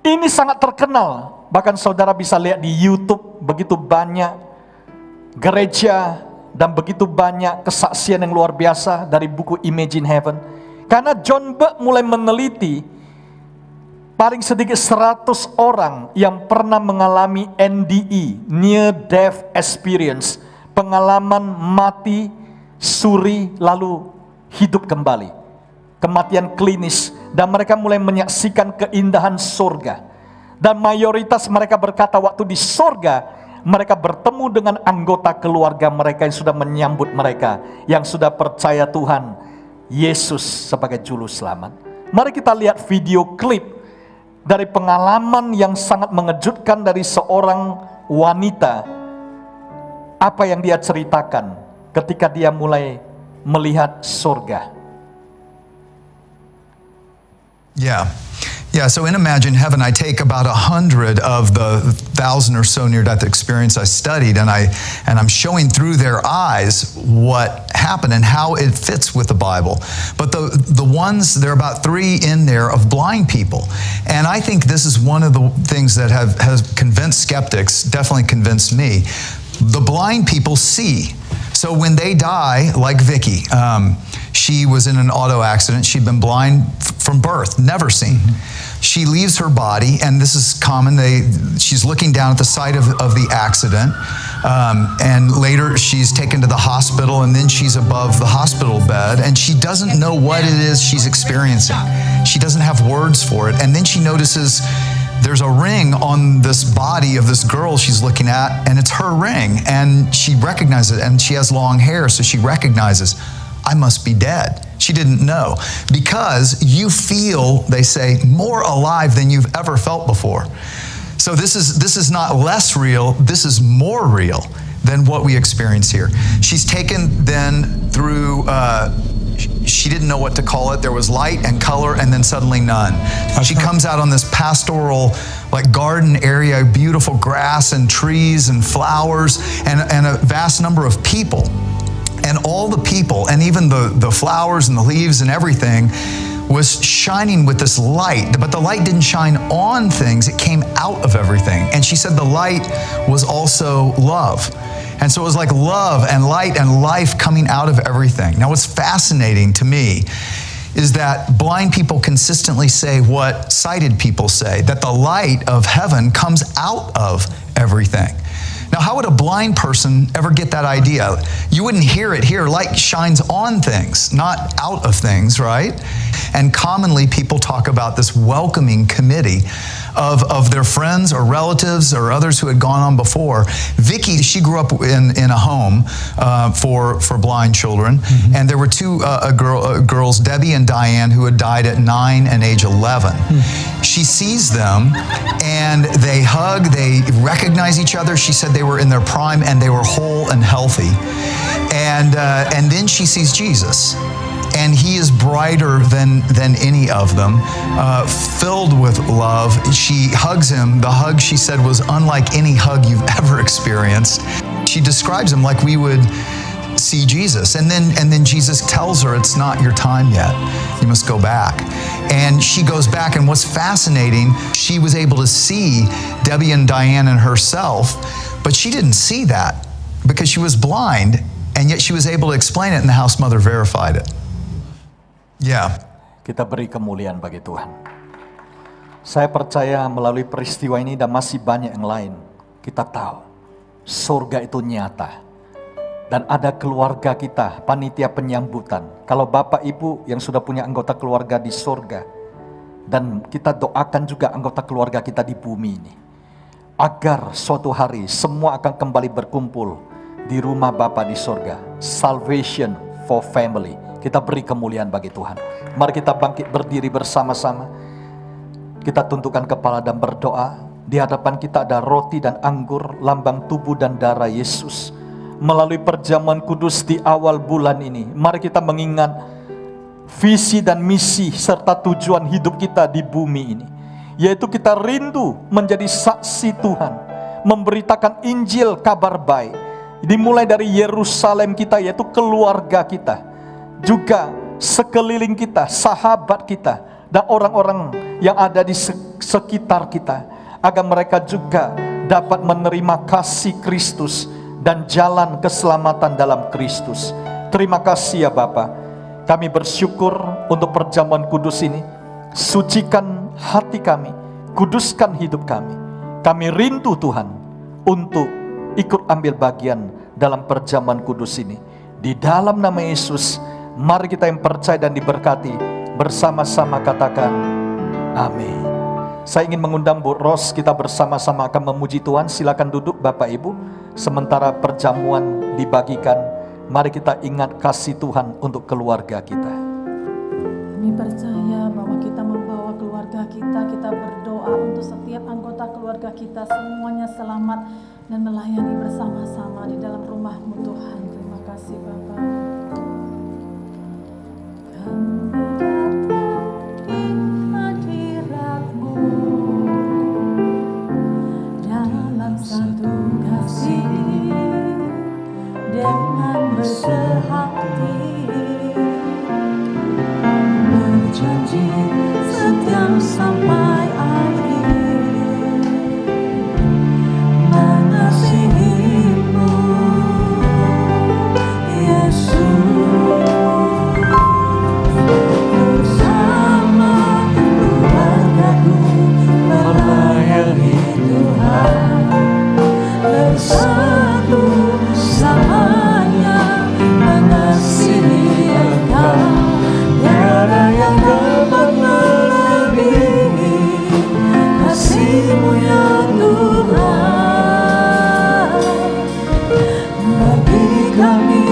Ini sangat terkenal, bahkan saudara bisa lihat di YouTube, begitu banyak gereja dan begitu banyak kesaksian yang luar biasa dari buku Imagine Heaven. Karena John Burke mulai meneliti paling sedikit 100 orang yang pernah mengalami NDE, Near Death Experience, pengalaman mati, suri, lalu hidup kembali, kematian klinis, dan mereka mulai menyaksikan keindahan surga. Dan mayoritas mereka berkata waktu di surga, mereka bertemu dengan anggota keluarga mereka yang sudah menyambut mereka, yang sudah percaya Tuhan Yesus sebagai juru selamat. Mari kita lihat video klip dari pengalaman yang sangat mengejutkan dari seorang wanita, apa yang dia ceritakan ketika dia mulai melihat surga. Yeah, so in Imagine Heaven, I take about 100 of the 1,000 or so near-death experience I studied, and I'm showing through their eyes what happened and how it fits with the Bible. But the ones, there are about 3 in there of blind people. And I think this is one of the things that has convinced skeptics, definitely convinced me. The blind people see. So when they die, like Vicky, she was in an auto accident. She'd been blind from birth, never seen. She leaves her body, and this is common. She's looking down at the site of the accident, and later she's taken to the hospital, and then she's above the hospital bed, and she doesn't know what it is she's experiencing. She doesn't have words for it, and then she notices there's a ring on this body of this girl she's looking at, and it's her ring, and she recognizes it, and she has long hair, so she recognizes, I must be dead. She didn't know. Because you feel, they say, more alive than you've ever felt before. So this is not less real, this is more real than what we experience here. She's taken then through, she didn't know what to call it. There was light and color and then suddenly none. She comes out on this pastoral like garden area, beautiful grass and trees and flowers and a vast number of people. And all the people, and even the flowers and the leaves and everything, was shining with this light. But the light didn't shine on things, it came out of everything. And she said the light was also love. And so it was like love and light and life coming out of everything. Now what's fascinating to me is that blind people consistently say what sighted people say, that the light of heaven comes out of everything. Now, how would a blind person ever get that idea? You wouldn't hear it here. Light shines on things, not out of things, right? And commonly people talk about this welcoming committee of their friends or relatives or others who had gone on before. Vicky, she grew up in a home for blind children, and there were 2 girls, Debbie and Diane, who had died at 9 and age 11. She sees them, and they hug, they recognize each other. She said they were in their prime, and they were whole and healthy. And then she sees Jesus. And he is brighter than any of them, filled with love. She hugs him. The hug, she said, was unlike any hug you've ever experienced. She describes him like we would see Jesus. And then Jesus tells her, it's not your time yet. You must go back. And she goes back, and what's fascinating, she was able to see Debbie and Diane and herself, but she didn't see that because she was blind, and yet she was able to explain it, and the house mother verified it. Yeah. Kita beri kemuliaan bagi Tuhan. Saya percaya melalui peristiwa ini dan masih banyak yang lain, kita tahu surga itu nyata. Dan ada keluarga kita, panitia penyambutan. Kalau Bapak Ibu yang sudah punya anggota keluarga di surga, dan kita doakan juga anggota keluarga kita di bumi ini, agar suatu hari semua akan kembali berkumpul di rumah Bapa di surga. Salvation for family. Kita beri kemuliaan bagi Tuhan. Mari kita bangkit berdiri bersama-sama. Kita tundukkan kepala dan berdoa. Di hadapan kita ada roti dan anggur, lambang tubuh dan darah Yesus. Melalui perjamuan kudus di awal bulan ini, mari kita mengingat visi dan misi serta tujuan hidup kita di bumi ini, yaitu kita rindu menjadi saksi Tuhan, memberitakan Injil kabar baik, dimulai dari Yerusalem kita, yaitu keluarga kita, juga sekeliling kita, sahabat kita, dan orang-orang yang ada di sekitar kita, agar mereka juga dapat menerima kasih Kristus dan jalan keselamatan dalam Kristus. Terima kasih ya Bapa. Kami bersyukur untuk perjamuan kudus ini. Sucikan hati kami, kuduskan hidup kami. Kami rindu Tuhan untuk ikut ambil bagian dalam perjamuan kudus ini. Di dalam nama Yesus, mari kita yang percaya dan diberkati bersama-sama katakan amin. Saya ingin mengundang Bu Ros, kita bersama-sama akan memuji Tuhan. Silakan duduk Bapak Ibu. Sementara perjamuan dibagikan, mari kita ingat kasih Tuhan untuk keluarga kita. Kami percaya bahwa kita membawa keluarga kita, kita berdoa untuk setiap anggota keluarga kita, semuanya selamat dan melayani bersama-sama di dalam rumah-Mu Tuhan. Terima kasih Bapak. Satu kasih dengan bersehati, berjanji setia sampai akhir, mengasihimu Yesus, bersama keluargaku melayani Tuhan. Bersatu selamanya mengasihi Engkau, tiada yang dapat melebihi kasih-Mu ya Tuhan. Bagi kami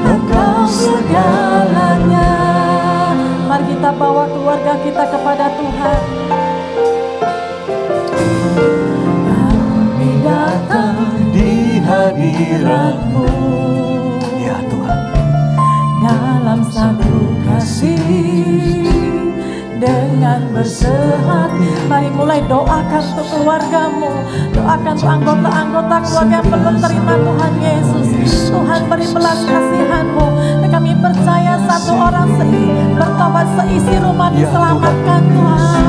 Engkau segalanya. Mari kita bawa keluarga kita kepada Tuhan. Kami datang di hadirat-Mu Ya Tuhan, dalam satu kasih dengan bersehati. Mari mulai doakan untuk keluarga-Mu, doakan untuk anggota-anggota keluarga yang belum terima Tuhan Yesus. Tuhan beri belas kasihan-Mu, dan kami percaya satu orang bertobat seisi rumah diselamatkan Tuhan.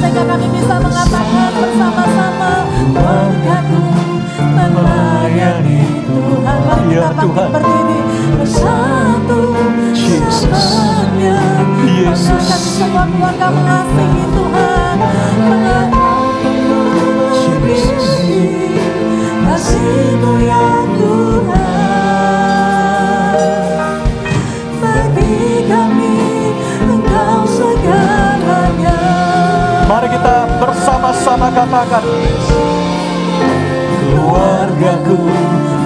Sehingga kami bisa mengatakan bersama-sama, Berkatku melayani Tuhan. mari kita bangkit berdiri Bersatu selamanya Yesus. Kami semua keluarga mengasihi Tuhan, kasih-Mu ya Tuhan. Bagi kami Engkau segalanya. mari kita bersama-sama katakan, Keluargaku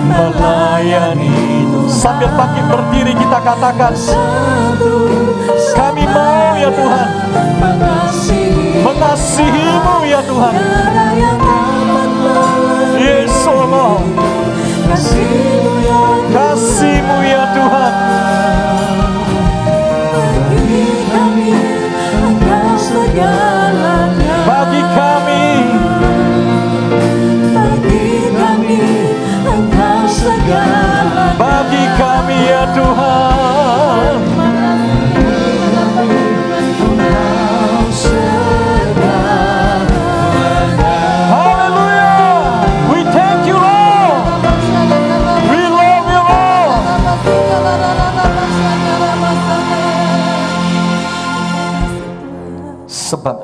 melayani Tuhan. sambil bangkit berdiri kita katakan, kami mau ya Tuhan mengasihi-Mu ya Tuhan. Yesus Allah, kasih-Mu ya Tuhan. Bagi kami Engkau segalanya. Bagi kami Engkau segalanya.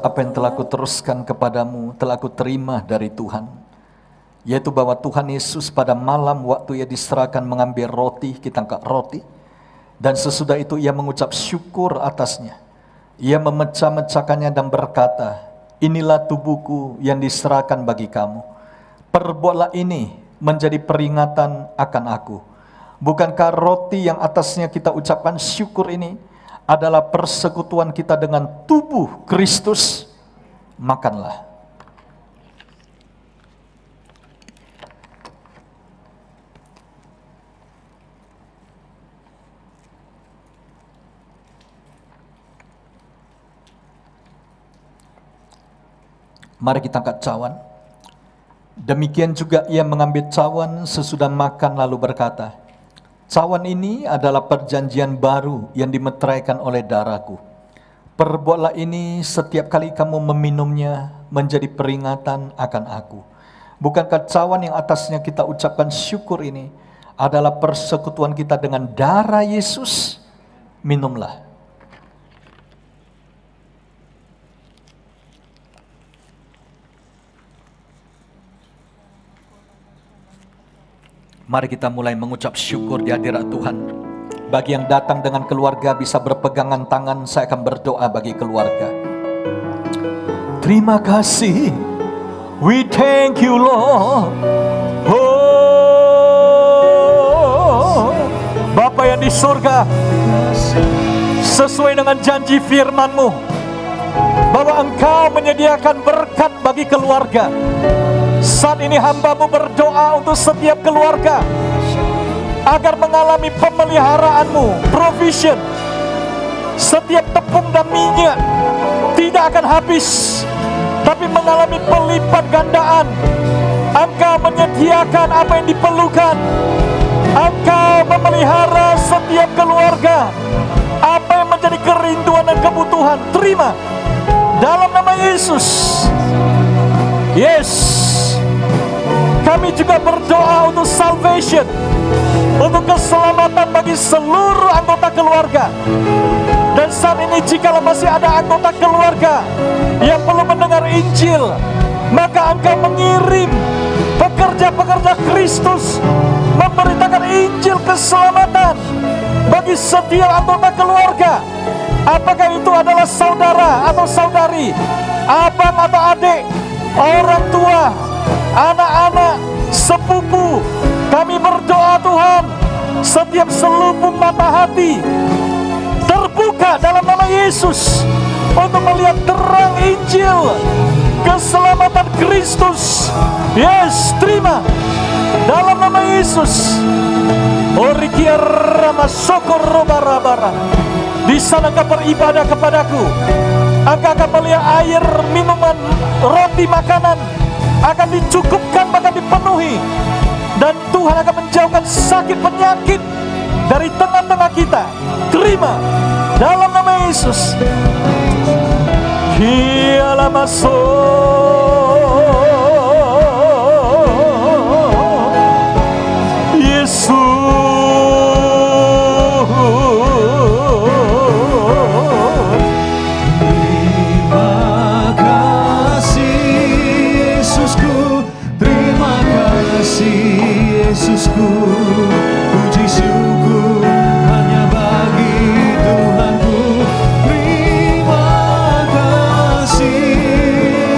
Sebab apa yang telah kuteruskan kepadamu telah kuterima dari Tuhan, yaitu bahwa Tuhan Yesus pada malam waktu ia diserahkan mengambil roti, kita angkat roti, dan sesudah itu ia mengucap syukur atasnya. Ia memecah-mecahkannya dan berkata, inilah tubuhku yang diserahkan bagi kamu. Perbuatlah ini menjadi peringatan akan aku. Bukankah roti yang atasnya kita ucapkan syukur ini adalah persekutuan kita dengan tubuh Kristus? Makanlah. Mari kita angkat cawan. Demikian juga ia mengambil cawan sesudah makan lalu berkata, cawan ini adalah perjanjian baru yang dimeteraikan oleh darahku. Perbuatlah ini setiap kali kamu meminumnya menjadi peringatan akan aku. Bukankah cawan yang atasnya kita ucapkan syukur ini adalah persekutuan kita dengan darah Yesus? Minumlah. Mari kita mulai mengucap syukur di hadirat Tuhan. Bagi yang datang dengan keluarga bisa berpegangan tangan, saya akan berdoa bagi keluarga. Terima kasih. We thank you Lord. Oh, Bapa yang di surga, sesuai dengan janji firman-Mu bahwa Engkau menyediakan berkat bagi keluarga. Saat ini hamba-Mu berdoa untuk setiap keluarga agar mengalami pemeliharaanmu, provision. Setiap tepung dan minyak tidak akan habis, tapi mengalami pelipat gandaan. Engkau menyediakan apa yang diperlukan. Engkau memelihara setiap keluarga. Apa yang menjadi kerinduan dan kebutuhan, terima dalam nama Yesus. Yes. Kami juga berdoa untuk salvation, untuk keselamatan bagi seluruh anggota keluarga. Dan saat ini jikalau masih ada anggota keluarga yang perlu mendengar Injil, maka Engkau mengirim pekerja-pekerja Kristus memberitakan Injil keselamatan bagi setiap anggota keluarga. Apakah itu adalah saudara atau saudari, abang atau adik, orang tua, anak-anak, sepupu. Kami berdoa Tuhan, setiap selubung mata hati terbuka dalam nama Yesus untuk melihat terang Injil keselamatan Kristus. Yes, terima dalam nama Yesus. Orikia rama sokor roba-rabara. Di sana Engkau beribadah kepadaku. Engkau akan melihat air, minuman, roti, makanan akan dicukupkan, bahkan dipenuhi. Dan Tuhan akan menjauhkan sakit penyakit dari tengah-tengah kita. Terima dalam nama Yesus. Kialah masuk Yesus. Yesusku, puji syukur hanya bagi Tuhanku. Terima kasih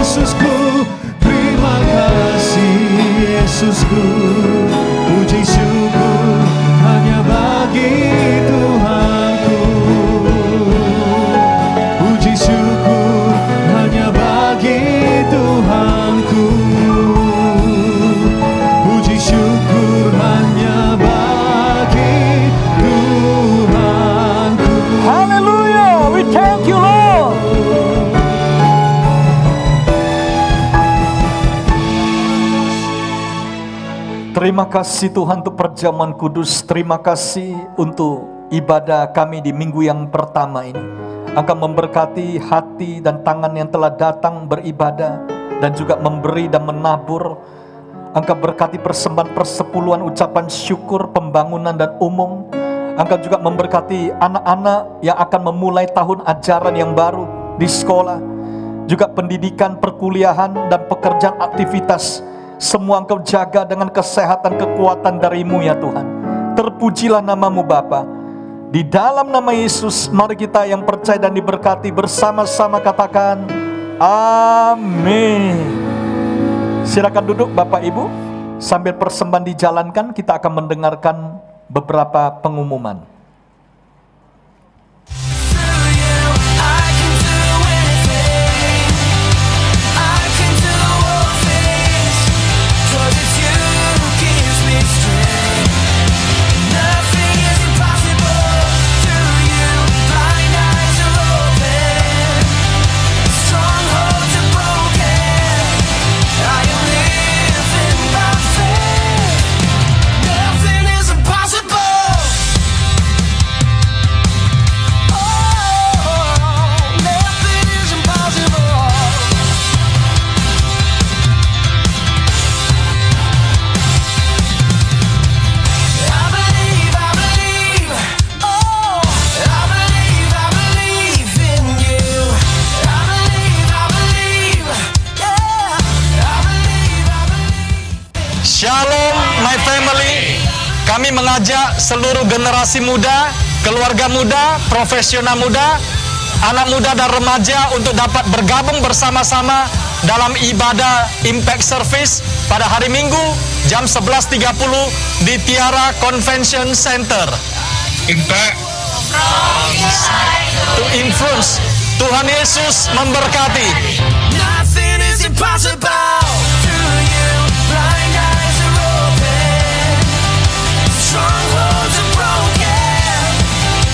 Yesusku, terima kasih Yesusku, puji syukur hanya bagi Tuhanku. Puji syukur hanya bagi Tuhanku. Puji syukur hanya bagi Tuhanku. Haleluya, we thank you Lord. Terima kasih Tuhan untuk perjamuan kudus. Terima kasih untuk ibadah kami di minggu yang pertama ini. Engkau memberkati hati dan tangan yang telah datang beribadah dan juga memberi dan menabur. Engkau berkati persembahan persepuluhan, ucapan syukur, pembangunan dan umum. Engkau juga memberkati anak-anak yang akan memulai tahun ajaran yang baru di sekolah. juga pendidikan, perkuliahan, dan pekerjaan aktivitas. Semua Engkau jaga dengan kesehatan, kekuatan dari-Mu ya Tuhan. Terpujilah nama-Mu Bapa. Di dalam nama Yesus, mari kita yang percaya dan diberkati bersama-sama katakan amin. Silakan duduk Bapak Ibu. Sambil persembahan dijalankan, kita akan mendengarkan beberapa pengumuman. Shalom my family. Kami mengajak seluruh generasi muda, keluarga muda, profesional muda, anak muda dan remaja untuk dapat bergabung bersama-sama dalam ibadah Impact Service pada hari Minggu jam 11.30 di Tiara Convention Center. Impact to influence. Tuhan Yesus memberkati. Nothing is impossible to you. Blind eyes are open. Strongholds are broken.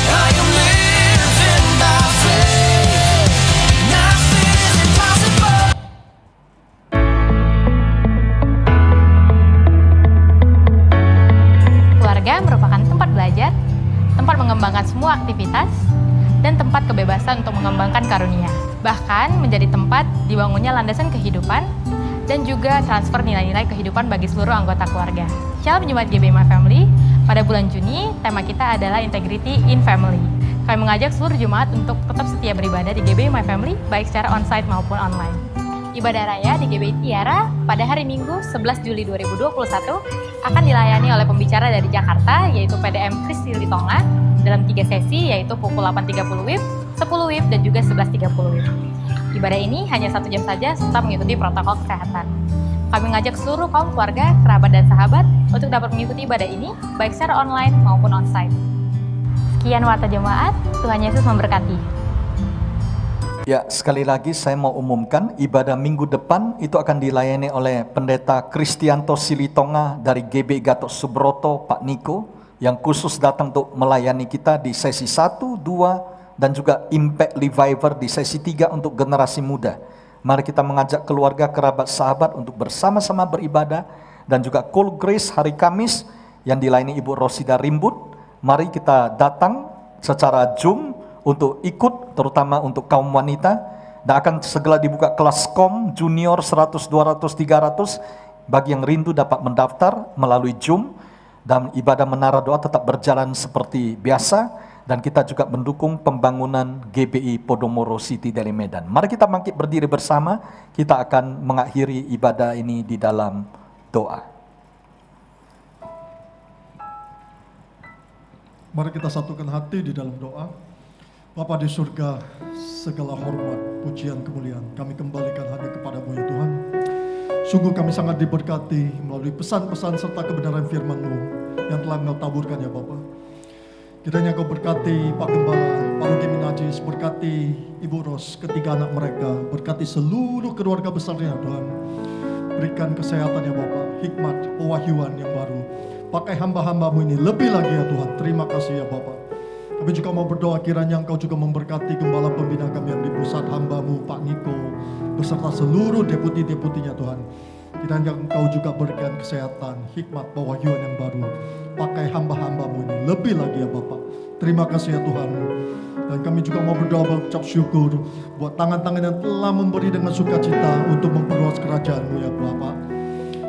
I am living by faith. Nothing is impossible. Keluarga merupakan tempat belajar, tempat mengembangkan semua aktivitas, dan tempat kebebasan untuk mengembangkan karunia. Bahkan menjadi tempat dibangunnya landasan kehidupan dan juga transfer nilai-nilai kehidupan bagi seluruh anggota keluarga. Shalom Jemaat GBI My Family, pada bulan Juni tema kita adalah Integrity in Family. Kami mengajak seluruh jemaat untuk tetap setia beribadah di GBI My Family, baik secara onsite maupun online. Ibadah raya di GBI Tiara pada hari Minggu 11 Juli 2021 akan dilayani oleh pembicara dari Jakarta, yaitu PDM Kristi Litonga, dalam 3 sesi, yaitu pukul 8.30 WIB, 10 WIB, dan juga 11.30 WIB. Ibadah ini hanya 1 jam saja serta mengikuti protokol kesehatan. Kami mengajak seluruh kaum keluarga, kerabat, dan sahabat untuk dapat mengikuti ibadah ini, baik secara online maupun onsite. Sekian warta jemaat, Tuhan Yesus memberkati. Ya, sekali lagi saya mau umumkan ibadah minggu depan itu akan dilayani oleh Pendeta Kristianto Silitonga dari GBI Gatot Subroto, Pak Niko, yang khusus datang untuk melayani kita di sesi 1, 2, dan juga Impact Reviver di sesi 3 untuk generasi muda. Mari kita mengajak keluarga, kerabat, sahabat untuk bersama-sama beribadah, dan juga Call Grace hari Kamis yang dilayani Ibu Rosida Rimbut. Mari kita datang secara Zoom untuk ikut, terutama untuk kaum wanita, dan akan segera dibuka kelas kom junior 100, 200, 300. Bagi yang rindu dapat mendaftar melalui Zoom. Dan ibadah menara doa tetap berjalan seperti biasa, dan kita juga mendukung pembangunan GBI Podomoro City dari Medan. Mari kita bangkit berdiri bersama, kita akan mengakhiri ibadah ini di dalam doa. Mari kita satukan hati di dalam doa. Bapa di surga, segala hormat, pujian, kemuliaan kami kembalikan hanya kepadamu ya Tuhan. Sungguh kami sangat diberkati melalui pesan-pesan serta kebenaran firman-Mu yang telah Engkau taburkan ya Bapa. Kiranya Engkau berkati Pak Gembala, Pak Ruki Minajis, berkati Ibu Ros, ketiga anak mereka, berkati seluruh keluarga besarnya Tuhan. Berikan kesehatan ya Bapa, hikmat, pewahyuan yang baru. Pakai hamba-hamba-Mu ini lebih lagi ya Tuhan. Terima kasih ya Bapa. Kami juga mau berdoa kiranya Engkau juga memberkati gembala pembina kami yang di pusat, hamba-Mu Pak Niko, beserta seluruh deputi-deputinya Tuhan. Kiranya Engkau juga berikan kesehatan, hikmat, pewahyuan yang baru. Pakai hamba-hamba-Mu ini lebih lagi ya Bapak. Terima kasih ya Tuhan. Dan kami juga mau berdoa berucap syukur buat tangan-tangan yang telah memberi dengan sukacita untuk memperluas kerajaan-Mu ya Bapak.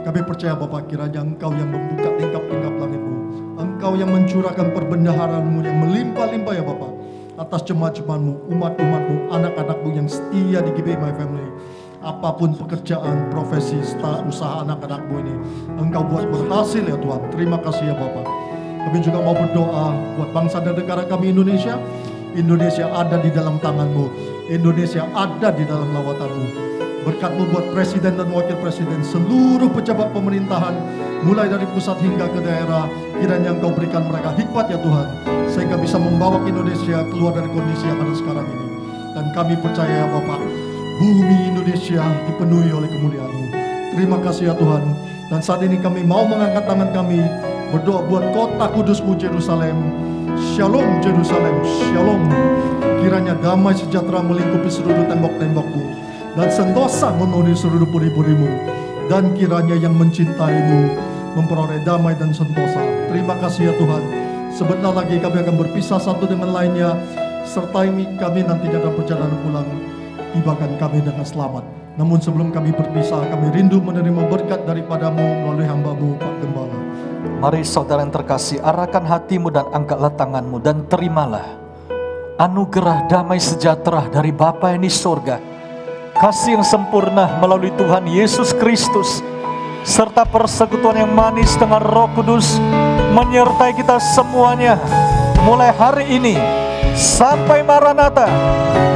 Kami percaya Bapak, kiranya Engkau yang membuka tingkap-tingkap langit-Mu, Engkau yang mencurahkan perbendaharaan-Mu yang melimpah-limpah ya Bapak, atas jemaat-jemaatmu, umat-umatmu, anak-anakmu yang setia di GBI My Family. Apapun pekerjaan, profesi, usaha anak-anakmu ini, Engkau buat berhasil ya Tuhan. Terima kasih ya Bapak. Kami juga mau berdoa buat bangsa dan negara kami Indonesia. Indonesia ada di dalam tangan-Mu. Indonesia ada di dalam lawatan-Mu. Berkat-Mu buat Presiden dan Wakil Presiden, seluruh pejabat pemerintahan, mulai dari pusat hingga ke daerah, kiranya Engkau berikan mereka hikmat ya Tuhan, sehingga bisa membawa Indonesia keluar dari kondisi yang ada sekarang ini. Dan kami percaya ya Bapak, bumi Indonesia dipenuhi oleh kemuliaan-Mu. Terima kasih ya Tuhan. Dan saat ini kami mau mengangkat tangan kami, berdoa buat kota kudus-Mu Yerusalem. Shalom Yerusalem, shalom. Kiranya damai sejahtera melingkupi seluruh tembok-tembok-Mu, dan sentosa memenuhi seluruh puri-puri-Mu. Dan kiranya yang mencintai-Mu memperoleh damai dan sentosa. Terima kasih ya Tuhan. Sebentar lagi kami akan berpisah satu dengan lainnya. Sertai kami nantinya dalam perjalanan pulang. Tibakan kami dengan selamat. Namun sebelum kami berpisah, kami rindu menerima berkat daripada-Mu melalui hamba-Mu Pak Gembala. Mari saudara yang terkasih, arahkan hatimu dan angkatlah tanganmu dan terimalah anugerah damai sejahtera dari Bapa yang di surga, kasih yang sempurna melalui Tuhan Yesus Kristus, serta persekutuan yang manis dengan Roh Kudus menyertai kita semuanya mulai hari ini sampai Maranatha,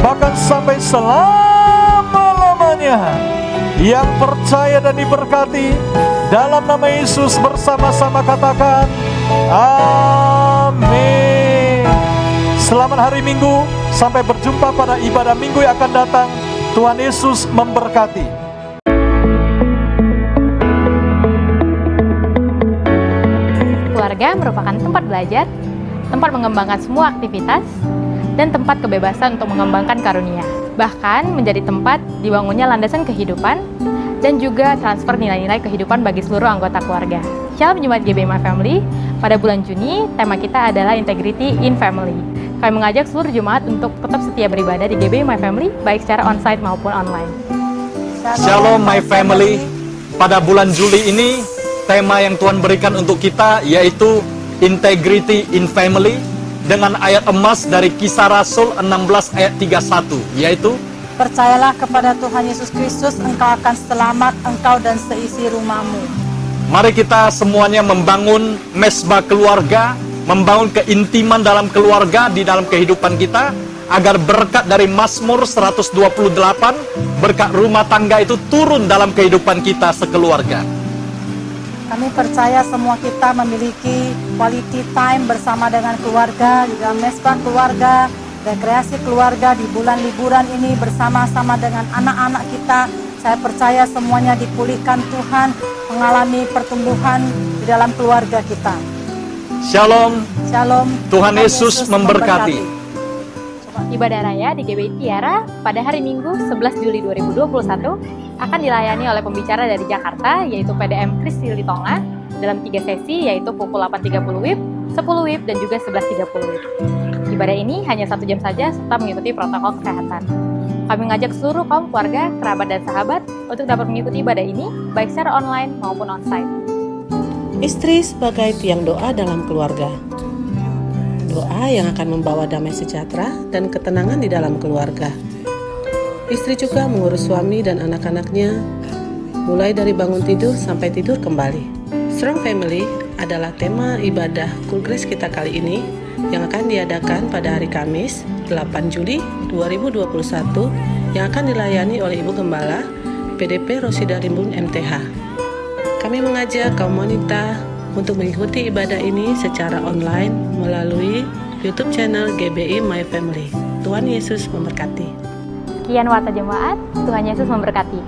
bahkan sampai selama-lamanya. Yang percaya dan diberkati dalam nama Yesus bersama-sama katakan amin. Selamat hari Minggu, sampai berjumpa pada ibadah minggu yang akan datang. Tuhan Yesus memberkati. Keluarga merupakan tempat belajar, tempat mengembangkan semua aktivitas, dan tempat kebebasan untuk mengembangkan karunia. Bahkan menjadi tempat dibangunnya landasan kehidupan dan juga transfer nilai-nilai kehidupan bagi seluruh anggota keluarga. Shalom Jemaat GBI My Family, pada bulan Juni tema kita adalah Integrity in Family. Kami mengajak seluruh jemaat untuk tetap setia beribadah di GBI My Family, baik secara onsite maupun online. Shalom My Family, pada bulan Juli ini tema yang Tuhan berikan untuk kita yaitu Integrity in Family, dengan ayat emas dari Kisah Rasul 16 ayat 31, yaitu percayalah kepada Tuhan Yesus Kristus, engkau akan selamat, engkau dan seisi rumahmu. Mari kita semuanya membangun mesbah keluarga, membangun keintiman dalam keluarga di dalam kehidupan kita, agar berkat dari Mazmur 128, berkat rumah tangga itu turun dalam kehidupan kita sekeluarga. Kami percaya semua kita memiliki quality time bersama dengan keluarga, di dalam mesbah keluarga, rekreasi keluarga di bulan liburan ini bersama-sama dengan anak-anak kita. Saya percaya semuanya dipulihkan Tuhan, mengalami pertumbuhan di dalam keluarga kita. Shalom. Shalom. Tuhan Yesus memberkati. Ibadah Raya di GBI Tiara pada hari Minggu 11 Juli 2021 akan dilayani oleh pembicara dari Jakarta, yaitu PDM Kristi Litonga, dalam 3 sesi, yaitu pukul 8.30 WIB, 10 WIB, dan juga 11.30 WIB. Ibadah ini hanya 1 jam saja serta mengikuti protokol kesehatan. Kami mengajak seluruh kaum keluarga, kerabat, dan sahabat untuk dapat mengikuti ibadah ini, baik secara online maupun onsite. Istri sebagai tiang doa dalam keluarga. Doa yang akan membawa damai sejahtera dan ketenangan di dalam keluarga. Istri juga mengurus suami dan anak-anaknya, mulai dari bangun tidur sampai tidur kembali. Strong Family adalah tema ibadah Cool Grace kita kali ini, yang akan diadakan pada hari Kamis 8 Juli 2021, yang akan dilayani oleh Ibu Gembala PDP Rosida Rimbun MTH. Kami mengajak kaum wanita untuk mengikuti ibadah ini secara online melalui YouTube channel GBI My Family. Tuhan Yesus memberkati. Sekian warta jemaat, Tuhan Yesus memberkati.